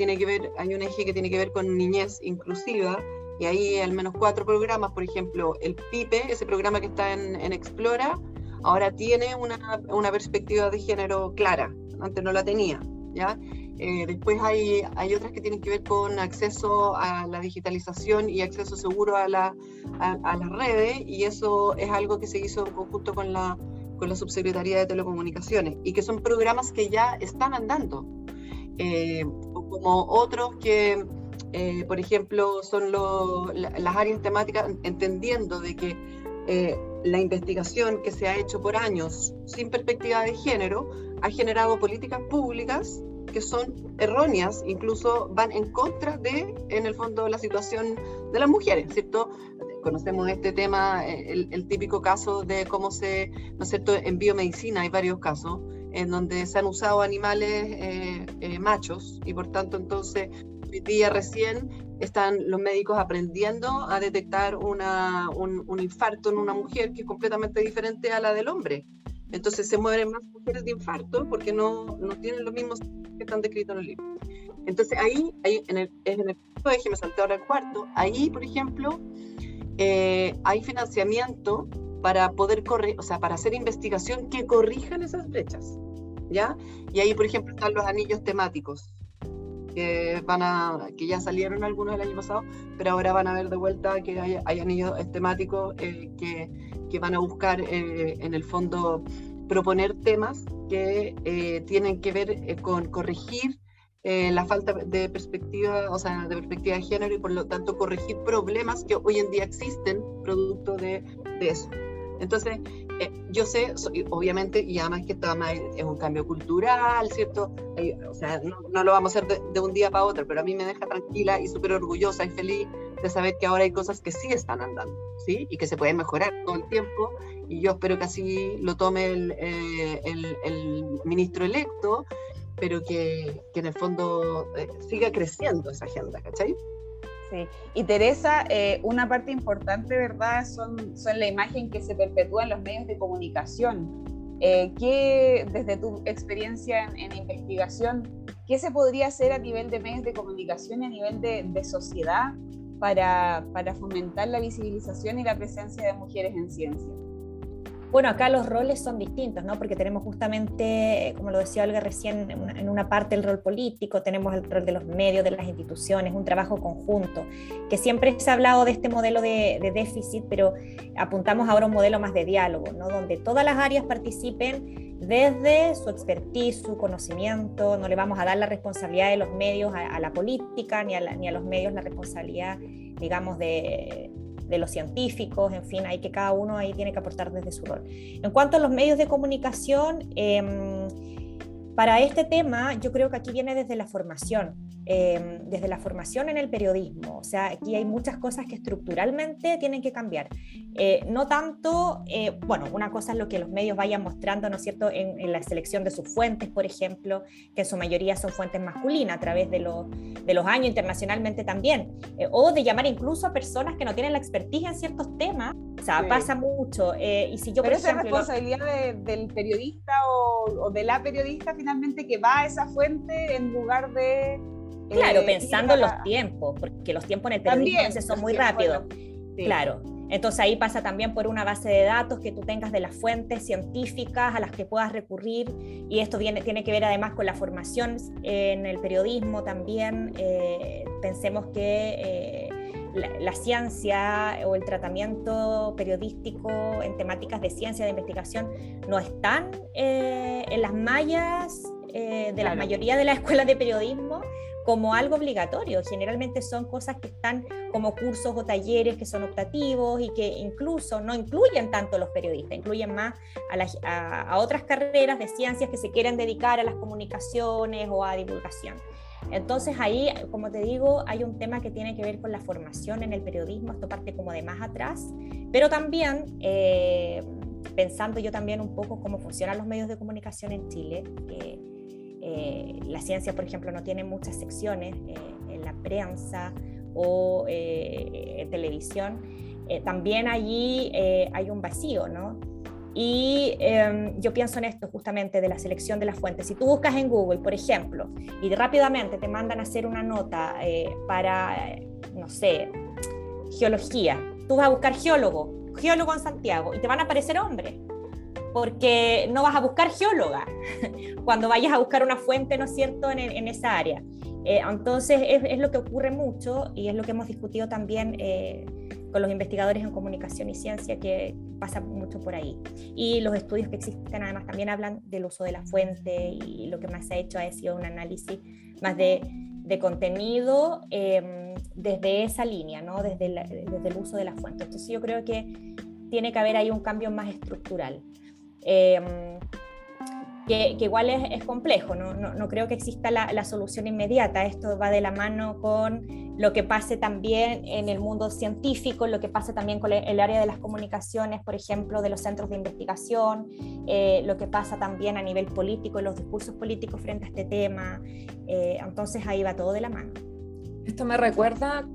que tiene que ver con niñez inclusiva, y ahí hay al menos 4 programas. Por ejemplo, el PIPE, ese programa que está en Explora, ahora tiene una perspectiva de género clara, antes no la tenía, ¿ya? Después hay otras que tienen que ver con acceso a la digitalización y acceso seguro a las redes, y eso es algo que se hizo en conjunto con la Subsecretaría de Telecomunicaciones, y que son programas que ya están andando, como otros que, por ejemplo, son las áreas temáticas, entendiendo de que la investigación que se ha hecho por años sin perspectiva de género ha generado políticas públicas que son erróneas, incluso van en contra de, en el fondo, la situación de las mujeres, ¿cierto? Conocemos este tema, el típico caso de cómo ¿no es cierto?, en biomedicina hay varios casos, en donde se han usado animales machos, y por tanto entonces hoy día recién están los médicos aprendiendo a detectar un infarto en una mujer que es completamente diferente a la del hombre. Entonces se mueren más mujeres de infarto porque no tienen los mismos que están descritos en el libro. Entonces ahí en el cuarto eje, me salté ahora al cuarto, ahí por ejemplo hay financiamiento para poder para hacer investigación que corrijan esas brechas, ¿ya? Y ahí por ejemplo están los anillos temáticos, que ya salieron algunos el año pasado, pero ahora van a ver de vuelta que hay anillos temáticos que van a buscar en el fondo proponer temas que tienen que ver con corregir la falta de perspectiva, o sea, de perspectiva de género, y por lo tanto corregir problemas que hoy en día existen producto de eso. Entonces, yo sé, obviamente, y además que esto es un cambio cultural, ¿cierto? O sea, no lo vamos a hacer de un día para otro, pero a mí me deja tranquila y súper orgullosa y feliz de saber que ahora hay cosas que sí están andando, ¿sí? Y que se pueden mejorar todo el tiempo, y yo espero que así lo tome el ministro electo, pero que en el fondo siga creciendo esa agenda, ¿cachai?
Sí. Y Teresa, una parte importante, ¿verdad?, son la imagen que se perpetúa en los medios de comunicación. ¿Qué, desde tu experiencia en investigación, qué se podría hacer a nivel de medios de comunicación y a nivel de sociedad para fomentar la visibilización y la presencia de mujeres en ciencia?
Bueno, acá los roles son distintos, ¿no? Porque tenemos justamente, como lo decía Olga recién, en una parte el rol político, tenemos el rol de los medios, de las instituciones, un trabajo conjunto, que siempre se ha hablado de este modelo de déficit, pero apuntamos ahora a un modelo más de diálogo, ¿no? Donde todas las áreas participen desde su expertise, su conocimiento. No le vamos a dar la responsabilidad de los medios a la política, ni a los medios la responsabilidad, digamos, de los científicos. En fin, hay que cada uno ahí tiene que aportar desde su rol. En cuanto a los medios de comunicación, para este tema yo creo que aquí viene desde la formación en el periodismo. O sea, aquí hay muchas cosas que estructuralmente tienen que cambiar. No tanto, bueno, una cosa es lo que los medios vayan mostrando, ¿no es cierto?, en la selección de sus fuentes, por ejemplo, que en su mayoría son fuentes masculinas a través de los años, internacionalmente también, o de llamar incluso a personas que no tienen la expertise en ciertos temas. O sea, sí, pasa mucho. Y si yo,
pero
por ejemplo,
esa es responsabilidad del periodista o de la periodista finalmente, que va a esa fuente en lugar de...
Claro, pensando en los tiempos, porque los tiempos en el periodismo a veces son muy rápidos. Sí. Claro. Entonces ahí pasa también por una base de datos que tú tengas de las fuentes científicas a las que puedas recurrir, y esto tiene que ver además con la formación en el periodismo también. Pensemos que la ciencia o el tratamiento periodístico en temáticas de ciencia, de investigación, no están en las mallas de la mayoría de las escuelas de periodismo como algo obligatorio. Generalmente son cosas que están como cursos o talleres que son optativos y que incluso no incluyen tanto a los periodistas, incluyen más a otras carreras de ciencias que se quieren dedicar a las comunicaciones o a divulgación. Entonces ahí, como te digo, hay un tema que tiene que ver con la formación en el periodismo. Esto parte como de más atrás, pero también pensando yo también un poco cómo funcionan los medios de comunicación en Chile. La ciencia, por ejemplo, no tiene muchas secciones en la prensa o en televisión. También allí hay un vacío, ¿no? Y yo pienso en esto justamente de la selección de las fuentes. Si tú buscas en Google, por ejemplo, y rápidamente te mandan a hacer una nota para, no sé, geología, tú vas a buscar geólogo en Santiago, y te van a aparecer hombres, porque no vas a buscar geóloga cuando vayas a buscar una fuente, ¿no es cierto?, en esa área. Entonces es lo que ocurre mucho, y es lo que hemos discutido también con los investigadores en comunicación y ciencia, que pasa mucho por ahí. Y los estudios que existen además también hablan del uso de la fuente, y lo que más se ha hecho ha sido un análisis más de contenido desde esa línea, ¿no? desde el uso de la fuente. Entonces yo creo que tiene que haber ahí un cambio más estructural. que igual es complejo, no creo que exista la solución inmediata. Esto va de la mano con lo que pase también en el mundo científico, lo que pase también con el área de las comunicaciones, por ejemplo, de los centros de investigación, lo que pasa también a nivel político, los discursos políticos frente a este tema. Entonces ahí va todo de la mano.
Esto me recuerda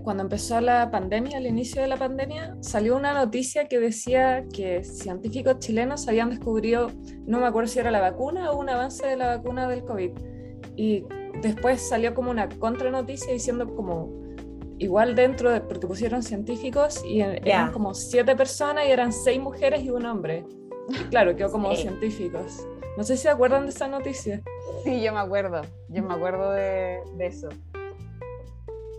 cuando empezó la pandemia, al inicio de la pandemia, salió una noticia que decía que científicos chilenos habían descubierto, no me acuerdo si era la vacuna o un avance de la vacuna del COVID. Y después salió como una contranoticia diciendo como, igual porque pusieron científicos y eran como 7 personas y eran 6 mujeres y un hombre. Y claro, quedó como científicos. No sé si se acuerdan de esa noticia.
Sí, yo me acuerdo de eso.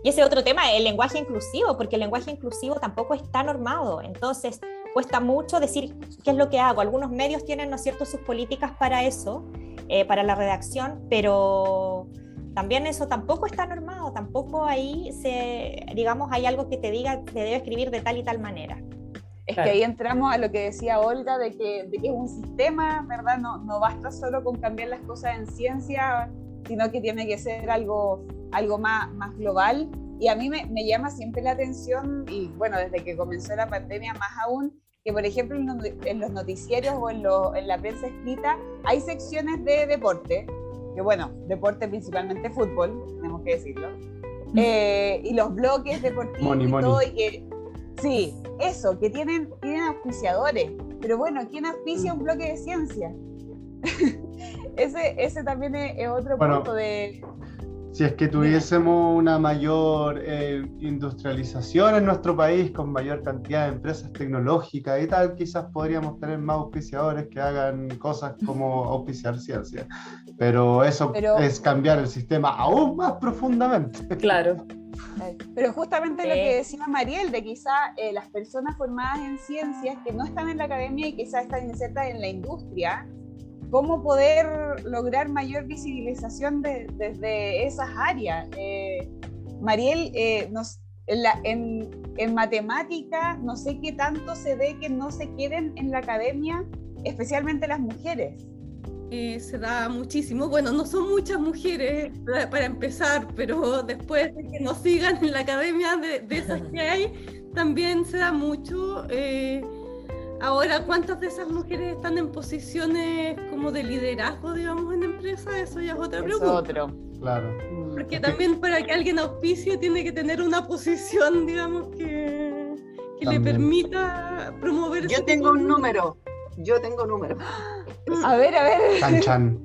Y ese otro tema, el lenguaje inclusivo, porque el lenguaje inclusivo tampoco está normado, entonces cuesta mucho decir qué es lo que hago. Algunos medios tienen, ¿no es cierto?, sus políticas para eso, para la redacción, pero también eso tampoco está normado, tampoco ahí digamos, hay algo que te diga que debe escribir de tal y tal manera.
Es que ahí entramos a lo que decía Olga, de que es un sistema, ¿verdad? No basta solo con cambiar las cosas en ciencia, sino que tiene que ser algo más global. Y a mí me llama siempre la atención, y bueno, desde que comenzó la pandemia más aún, que por ejemplo en los noticieros o en la prensa escrita hay secciones de deporte, que bueno, deporte principalmente fútbol, tenemos que decirlo, y los bloques deportivos y todo, y que sí, eso, que tienen auspiciadores, pero bueno, ¿quién auspicia un bloque de ciencia? Ese también es otro punto de...
Si es que tuviésemos una mayor industrialización en nuestro país, con mayor cantidad de empresas tecnológicas y tal, quizás podríamos tener más auspiciadores que hagan cosas como auspiciar ciencia. Pero eso es cambiar el sistema aún más profundamente.
Claro.
Pero justamente lo que decía Mariel, de quizás las personas formadas en ciencias que no están en la academia y quizás están insertas en la industria, cómo poder lograr mayor visibilización desde esas áreas. Mariel, en matemática, no sé qué tanto se ve que no se queden en la academia, especialmente las mujeres.
Se da muchísimo. Bueno, no son muchas mujeres para empezar, pero después de que nos sigan en la academia de esas que hay, también se da mucho. Ahora, ¿cuántas de esas mujeres están en posiciones como de liderazgo, digamos, en empresas? Eso ya es otra pregunta.
Es otro.
Claro.
Porque también para que alguien auspicie tiene que tener una posición, digamos, que le permita promover.
Yo tengo un número.
A ver.
Chan, chan.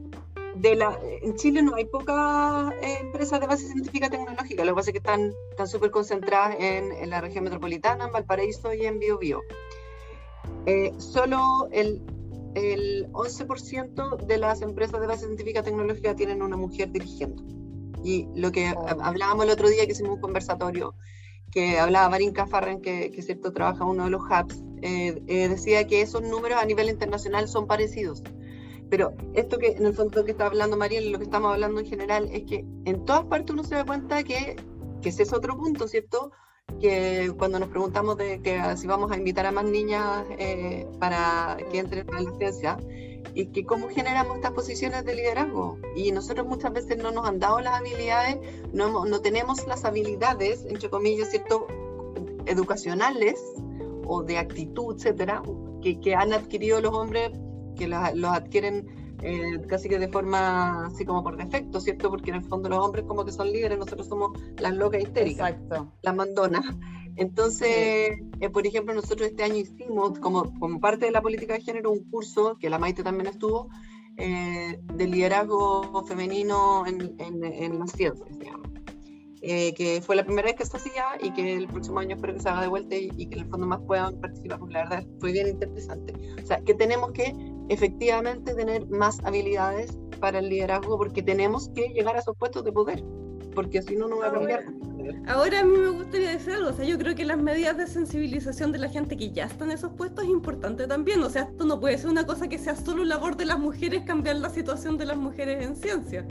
En Chile no hay pocas empresas de base científica tecnológica, lo que pasa es que están súper concentradas en la región metropolitana, en Valparaíso y en Biobío. Solo el 11% de las empresas de base científica tecnológica tienen una mujer dirigiendo. Y lo que hablábamos el otro día que hicimos un conversatorio, que hablaba Marín Cafarren, que cierto trabaja en uno de los hubs, decía que esos números a nivel internacional son parecidos. Pero esto que en el fondo que está hablando Mariel, lo que estamos hablando en general, es que en todas partes uno se da cuenta que ese es otro punto, ¿cierto? Que cuando nos preguntamos de que si vamos a invitar a más niñas para que entren a la ciencia, y que cómo generamos estas posiciones de liderazgo. Y nosotros muchas veces no nos han dado las habilidades, no tenemos las habilidades, entre comillas, ¿cierto?, educacionales o de actitud, etcétera, que han adquirido los hombres, que los adquieren casi que de forma así como por defecto, ¿cierto? Porque en el fondo los hombres como que son líderes, nosotros somos las locas histéricas.
Exacto.
Las mandonas. Entonces, por ejemplo, nosotros este año hicimos como parte de la política de género un curso, que la Maite también estuvo, de liderazgo femenino en las ciencias, digamos. Que fue la primera vez que se hacía y que el próximo año espero que se haga de vuelta y que en el fondo más puedan participar, porque la verdad fue bien interesante. O sea, que tenemos que efectivamente tener más habilidades para el liderazgo, porque tenemos que llegar a esos puestos de poder, porque así no va a cambiar.
Ahora a mí me gustaría decir algo, o sea, yo creo que las medidas de sensibilización de la gente que ya está en esos puestos es importante también, o sea, esto no puede ser una cosa que sea solo labor de las mujeres cambiar la situación de las mujeres en ciencia.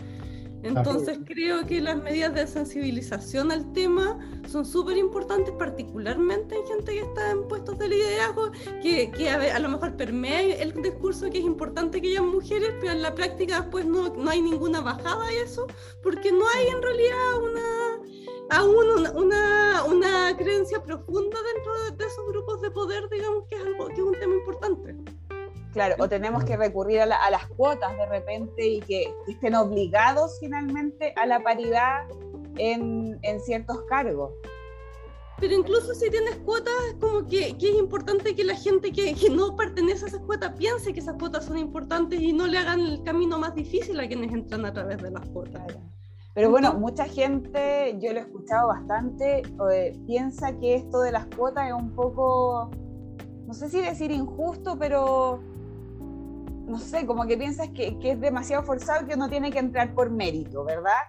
Entonces creo que las medidas de sensibilización al tema son súper importantes, particularmente en gente que está en puestos de liderazgo, que a lo mejor permea el discurso que es importante que hayan mujeres, pero en la práctica después no hay ninguna bajada de eso, porque no hay en realidad una creencia profunda dentro de esos grupos de poder, digamos, que es un tema importante.
Claro, o tenemos que recurrir a las cuotas de repente y que estén obligados finalmente a la paridad en ciertos cargos.
Pero incluso si tienes cuotas, es como que es importante que la gente que no pertenece a esas cuotas piense que esas cuotas son importantes y no le hagan el camino más difícil a quienes entran a través de las cuotas.
Claro. Pero bueno, mucha gente, yo lo he escuchado bastante, piensa que esto de las cuotas es un poco, no sé si decir injusto, pero no sé, como que piensas que es demasiado forzado, que uno tiene que entrar por mérito, ¿verdad?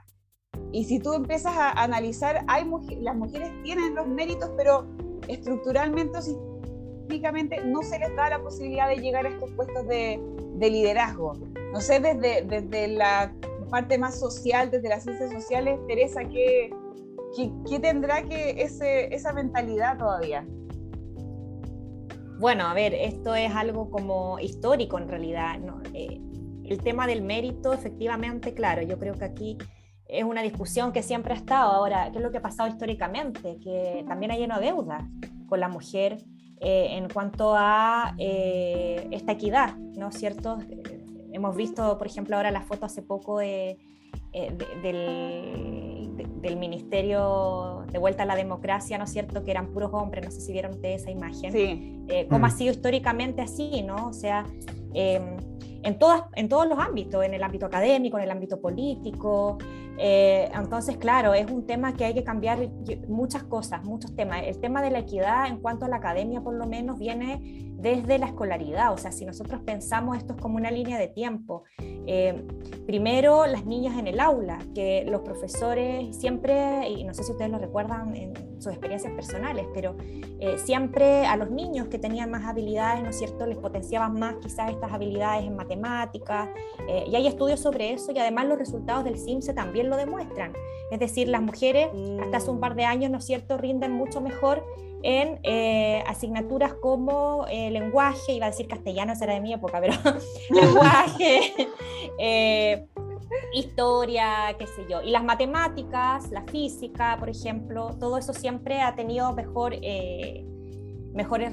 Y si tú empiezas a analizar, las mujeres tienen los méritos, pero estructuralmente o sistémicamente no se les da la posibilidad de llegar a estos puestos de liderazgo. No sé, desde la parte más social, desde las ciencias sociales, Teresa, ¿qué tendrá que esa mentalidad todavía?
Bueno, a ver, esto es algo como histórico en realidad, ¿no? El tema del mérito, efectivamente, claro, yo creo que aquí es una discusión que siempre ha estado. Ahora, ¿qué es lo que ha pasado históricamente? Que también hay una deuda con la mujer en cuanto a esta equidad, ¿no es cierto? Hemos visto, por ejemplo, ahora la foto hace poco del Ministerio de Vuelta a la Democracia, ¿no es cierto?, que eran puros hombres, no sé si vieron ustedes esa imagen.
Sí.
Cómo ha sido históricamente así, ¿no? O sea, en todos los ámbitos, en el ámbito académico, en el ámbito político. Entonces, claro, es un tema que hay que cambiar muchas cosas, muchos temas. El tema de la equidad en cuanto a la academia, por lo menos, viene desde la escolaridad. O sea, si nosotros pensamos esto es como una línea de tiempo. Primero, las niñas en el aula, que los profesores siempre, y no sé si ustedes lo recuerdan en sus experiencias personales, pero siempre a los niños que tenían más habilidades, ¿no es cierto?, les potenciaban más quizás estas habilidades en matemáticas, y hay estudios sobre eso, y además los resultados del CIMSE también lo demuestran. Es decir, las mujeres hasta hace un par de años, ¿no es cierto?, rinden mucho mejor en asignaturas como lenguaje, iba a decir castellano, esa era de mi época, pero lenguaje, historia, qué sé yo, y las matemáticas, la física, por ejemplo, todo eso siempre ha tenido mejores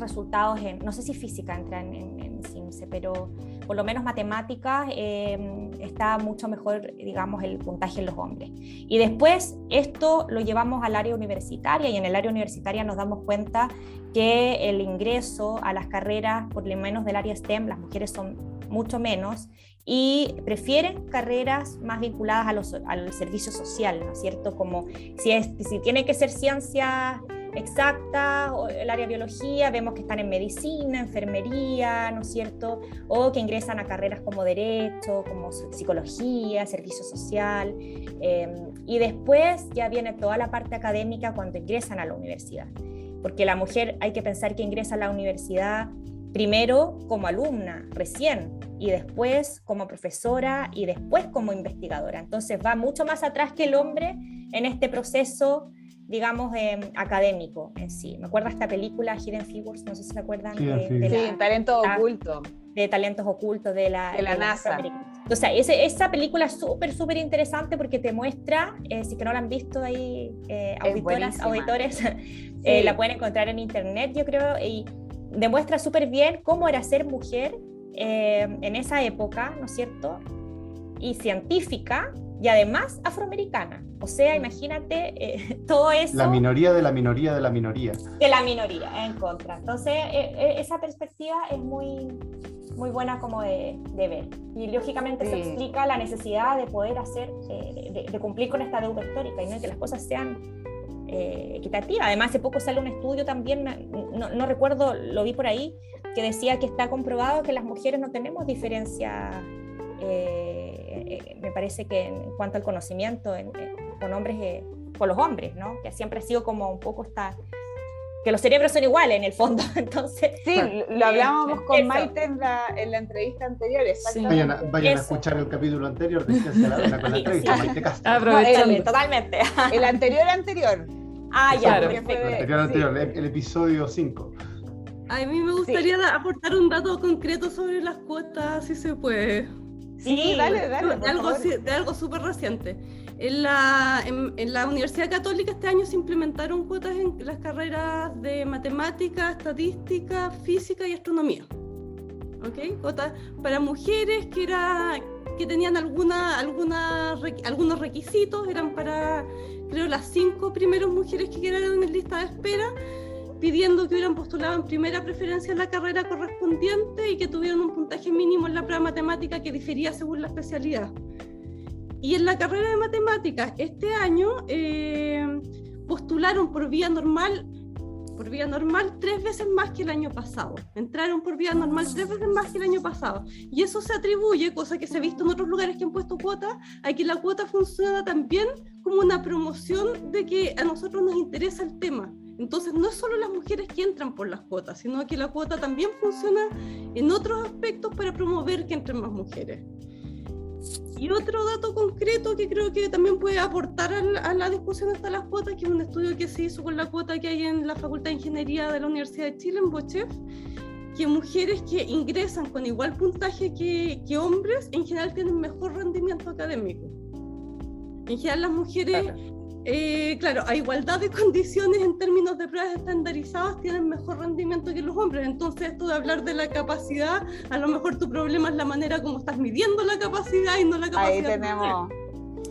resultados no sé si física entra en CIMSE, pero por lo menos matemáticas está mucho mejor, digamos, el puntaje en los hombres. Y después esto lo llevamos al área universitaria, y en el área universitaria nos damos cuenta que el ingreso a las carreras, por lo menos del área STEM, las mujeres son mucho menos y prefieren carreras más vinculadas al servicio social, ¿no es cierto? Como si tiene que ser ciencia exacta, o el área de biología, vemos que están en medicina, enfermería, ¿no es cierto? O que ingresan a carreras como derecho, como psicología, servicio social, y después ya viene toda la parte académica cuando ingresan a la universidad, porque la mujer hay que pensar que ingresa a la universidad primero como alumna, recién, y después como profesora, y después como investigadora. Entonces va mucho más atrás que el hombre en este proceso, digamos, académico en sí. Me acuerdo esta película Hidden Figures, no sé si se acuerdan.
Sí, talento oculto.
De talentos ocultos de la
NASA.
Entonces, esa película es súper interesante porque te muestra, si que no la han visto ahí, auditores, sí. La pueden encontrar en internet, yo creo, y demuestra súper bien cómo era ser mujer en esa época, ¿no es cierto? Y científica, y además afroamericana. O sea, imagínate todo eso.
La minoría de la minoría de la minoría.
De la minoría, en contra. Entonces, esa perspectiva es muy buena como de ver. Y lógicamente se explica la necesidad de poder hacer, de cumplir con esta deuda histórica y no que las cosas sean equitativas. Además, hace poco sale un estudio también, no recuerdo, lo vi por ahí, que decía que está comprobado que las mujeres no tenemos diferencia. Me parece que en cuanto al conocimiento con los hombres, ¿no? Que siempre ha sido como un poco que los cerebros son iguales en el fondo, entonces...
Sí, lo hablábamos con
eso.
Maite en la entrevista anterior, exactamente.
Vayan a escuchar el capítulo anterior de Ciencia a la Vena con la entrevista de Maite Castro.
Aprovechando.
Totalmente.
El anterior.
Ah, ya,
Claro.
perfecto.
El anterior, el episodio 5.
A mí me gustaría aportar un dato concreto sobre las cuotas, si se puede.
Sí, dale, por favor.
De algo súper reciente. En la Universidad Católica este año se implementaron cuotas en las carreras de matemática, estadística, física y astronomía. ¿Ok? Cuotas para mujeres que tenían algunos requisitos, eran para, creo, las 5 primeras mujeres que quedaron en lista de espera, pidiendo que hubieran postulado en primera preferencia en la carrera correspondiente y que tuvieran un puntaje mínimo en la prueba matemática que difería según la especialidad. Y en la carrera de matemáticas este año postularon por vía normal 3 veces más que el año pasado. Entraron por vía normal 3 veces más que el año pasado. Y eso se atribuye, cosa que se ha visto en otros lugares que han puesto cuotas, a que la cuota funciona también como una promoción de que a nosotros nos interesa el tema. Entonces no es solo las mujeres que entran por las cuotas, sino que la cuota también funciona en otros aspectos para promover que entren más mujeres. Y otro dato concreto que creo que también puede aportar a la discusión hasta las cuotas, que es un estudio que se hizo con la cuota que hay en la Facultad de Ingeniería de la Universidad de Chile, en BOCHEF, que mujeres que ingresan con igual puntaje que hombres, en general tienen mejor rendimiento académico. En general las mujeres, claro, a igualdad de condiciones en términos de pruebas estandarizadas, tienen mejor rendimiento que los hombres. Entonces esto de hablar de la capacidad, a lo mejor tu problema es la manera como estás midiendo la capacidad y no la capacidad.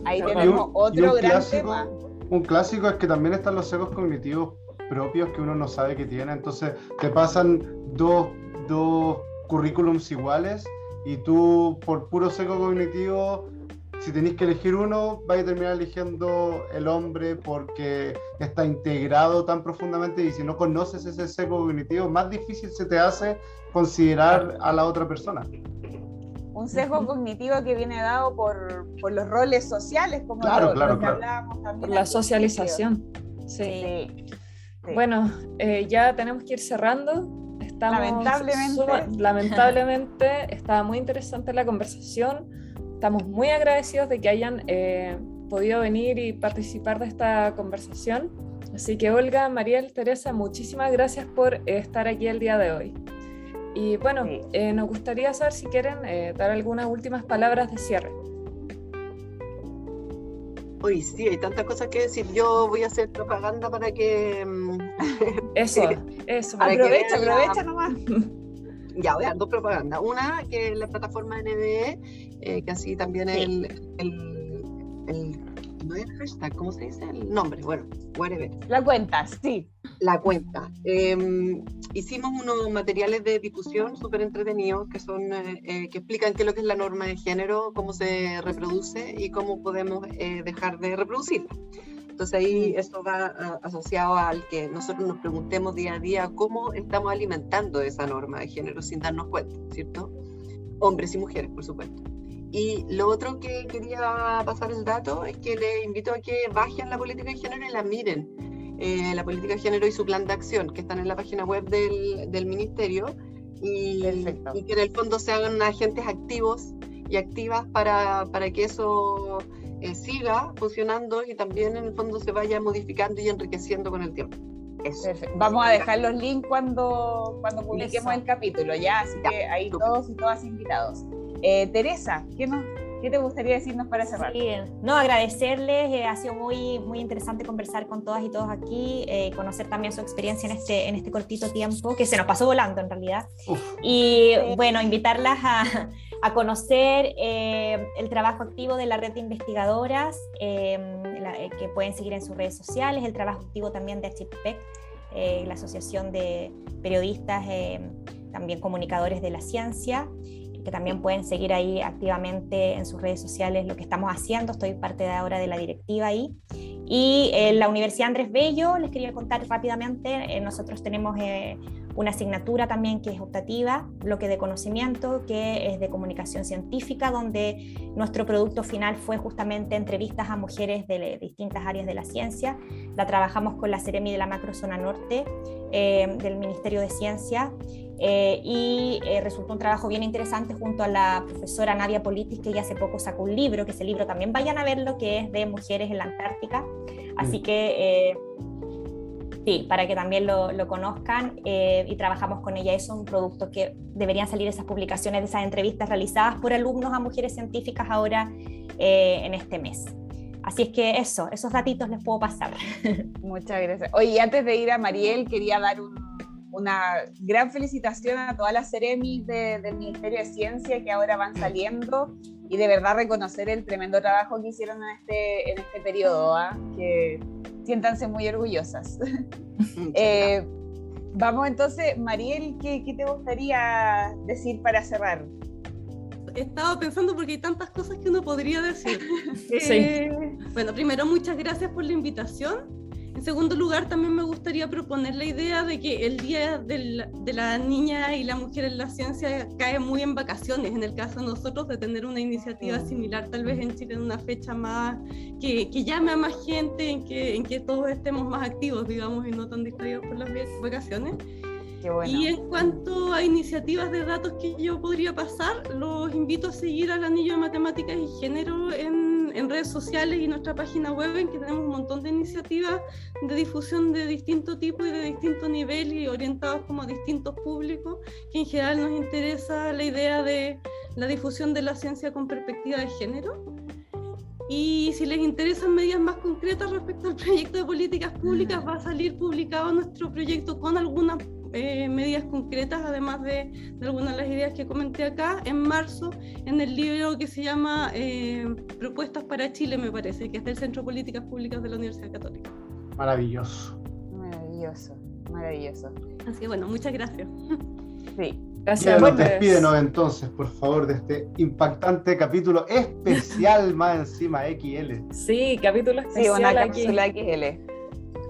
Ahí tenemos otro gran tema.
Un clásico es que también están los sesgos cognitivos propios que uno no sabe que tiene. Entonces te pasan dos currículums iguales y tú por puro sesgo cognitivo, si tenéis que elegir uno, vais a terminar eligiendo el hombre porque está integrado tan profundamente, y si no conoces ese sesgo cognitivo, más difícil se te hace considerar a la otra persona.
Un sesgo cognitivo que viene dado por los roles sociales, como
claro,
lo que hablábamos también.
Por la socialización. Sí. Bueno, ya tenemos que ir cerrando. Lamentablemente estaba muy interesante la conversación. Estamos muy agradecidos de que hayan podido venir y participar de esta conversación. Así que Olga, Mariel, Teresa, muchísimas gracias por estar aquí el día de hoy. Y bueno, nos gustaría saber si quieren dar algunas últimas palabras de cierre.
Uy, sí, hay tantas cosas que decir. Yo voy a hacer propaganda para que...
Eso.
Aprovecha nomás.
Ya, voy a dar 2 propagandas. Una, que es la plataforma NBE, que así también no es el hashtag, ¿cómo se dice? El nombre, bueno, whatever.
La cuenta, sí.
La cuenta. Hicimos unos materiales de difusión súper entretenidos que son que explican qué es lo que es la norma de género, cómo se reproduce y cómo podemos dejar de reproducirla. Entonces ahí esto va asociado al que nosotros nos preguntemos día a día cómo estamos alimentando esa norma de género sin darnos cuenta, ¿cierto? Hombres y mujeres, por supuesto. Y lo otro que quería pasar el dato es que les invito a que bajen la política de género y la miren. La política de género y su plan de acción, que están en la página web del ministerio, y que en el fondo se hagan agentes activos y activas para que eso siga funcionando y también en el fondo se vaya modificando y enriqueciendo con el tiempo. Eso.
Vamos a dejar los links cuando publiquemos el capítulo, ya, así que ahí todos y todas invitados. Teresa, ¿qué te gustaría decirnos para cerrar?
Sí, no, agradecerles, ha sido muy, muy interesante conversar con todas y todos aquí, conocer también su experiencia en este cortito tiempo, que se nos pasó volando en realidad. Y bueno, invitarlas a conocer el trabajo activo de la red de investigadoras, que pueden seguir en sus redes sociales, el trabajo activo también de ACHIPEC, la Asociación de Periodistas, también comunicadores de la ciencia, que también pueden seguir ahí activamente en sus redes sociales lo que estamos haciendo. Estoy parte de ahora de la directiva ahí. Y la Universidad Andrés Bello, les quería contar rápidamente, nosotros tenemos una asignatura también que es optativa, bloque de conocimiento, que es de comunicación científica, donde nuestro producto final fue justamente entrevistas a mujeres de distintas áreas de la ciencia. La trabajamos con la Seremi de la Macrozona Norte del Ministerio de Ciencia, y resultó un trabajo bien interesante junto a la profesora Nadia Politis, que ya hace poco sacó un libro, que ese libro también vayan a verlo, que es de mujeres en la Antártica. Así que sí, para que también lo conozcan, y trabajamos con ella. Es un producto que deberían salir esas publicaciones de esas entrevistas realizadas por alumnos a mujeres científicas ahora en este mes. Así es que esos datitos les puedo pasar.
Muchas gracias. Oye, antes de ir a Mariel, quería dar una gran felicitación a todas las Seremis del Ministerio de Ciencia que ahora van saliendo, y de verdad reconocer el tremendo trabajo que hicieron en este periodo, que siéntanse muy orgullosas. Vamos entonces, Mariel, ¿qué te gustaría decir para cerrar?
He estado pensando porque hay tantas cosas que uno podría decir.
Sí.
Bueno, primero, muchas gracias por la invitación. En segundo lugar, también me gustaría proponer la idea de que el Día de la Niña y la Mujer en la Ciencia cae muy en vacaciones, en el caso de nosotros, de tener una iniciativa similar, tal vez en Chile, en una fecha más que llame a más gente, en que todos estemos más activos, digamos, y no tan distraídos por las vacaciones.
Qué bueno.
Y en cuanto a iniciativas de datos que yo podría pasar, los invito a seguir al Anillo de Matemáticas y Género en redes sociales y nuestra página web, en que tenemos un montón de iniciativas de difusión de distinto tipo y de distinto nivel, y orientados como a distintos públicos, que en general nos interesa la idea de la difusión de la ciencia con perspectiva de género. Y si les interesan medidas más concretas respecto al proyecto de políticas públicas, va a salir publicado nuestro proyecto con algunas medidas concretas, además de algunas de las ideas que comenté acá, en marzo, en el libro que se llama Propuestas para Chile, me parece, que es del Centro de Políticas Públicas de la Universidad Católica.
Maravilloso.
Maravilloso, maravilloso.
Así que bueno, muchas gracias.
Sí.
Gracias.
Bueno, despídenos entonces, por favor, de este impactante capítulo especial, más encima XL.
Sí, capítulo especial.
Sí, una
aquí.
cápsula XL.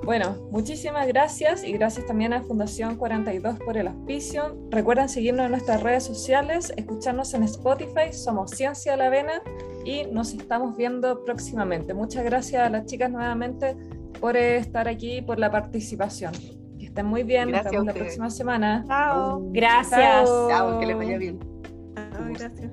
Bueno, muchísimas gracias, y gracias también a Fundación 42 por el auspicio. Recuerden seguirnos en nuestras redes sociales, escucharnos en Spotify, somos Ciencia a la Vena, y nos estamos viendo próximamente. Muchas gracias a las chicas nuevamente por estar aquí y por la participación. Que estén muy bien, nos
Gracias
vemos
a
la
ustedes.
próxima semana.
Chao. Gracias.
Chao, que les vaya bien.
Gracias.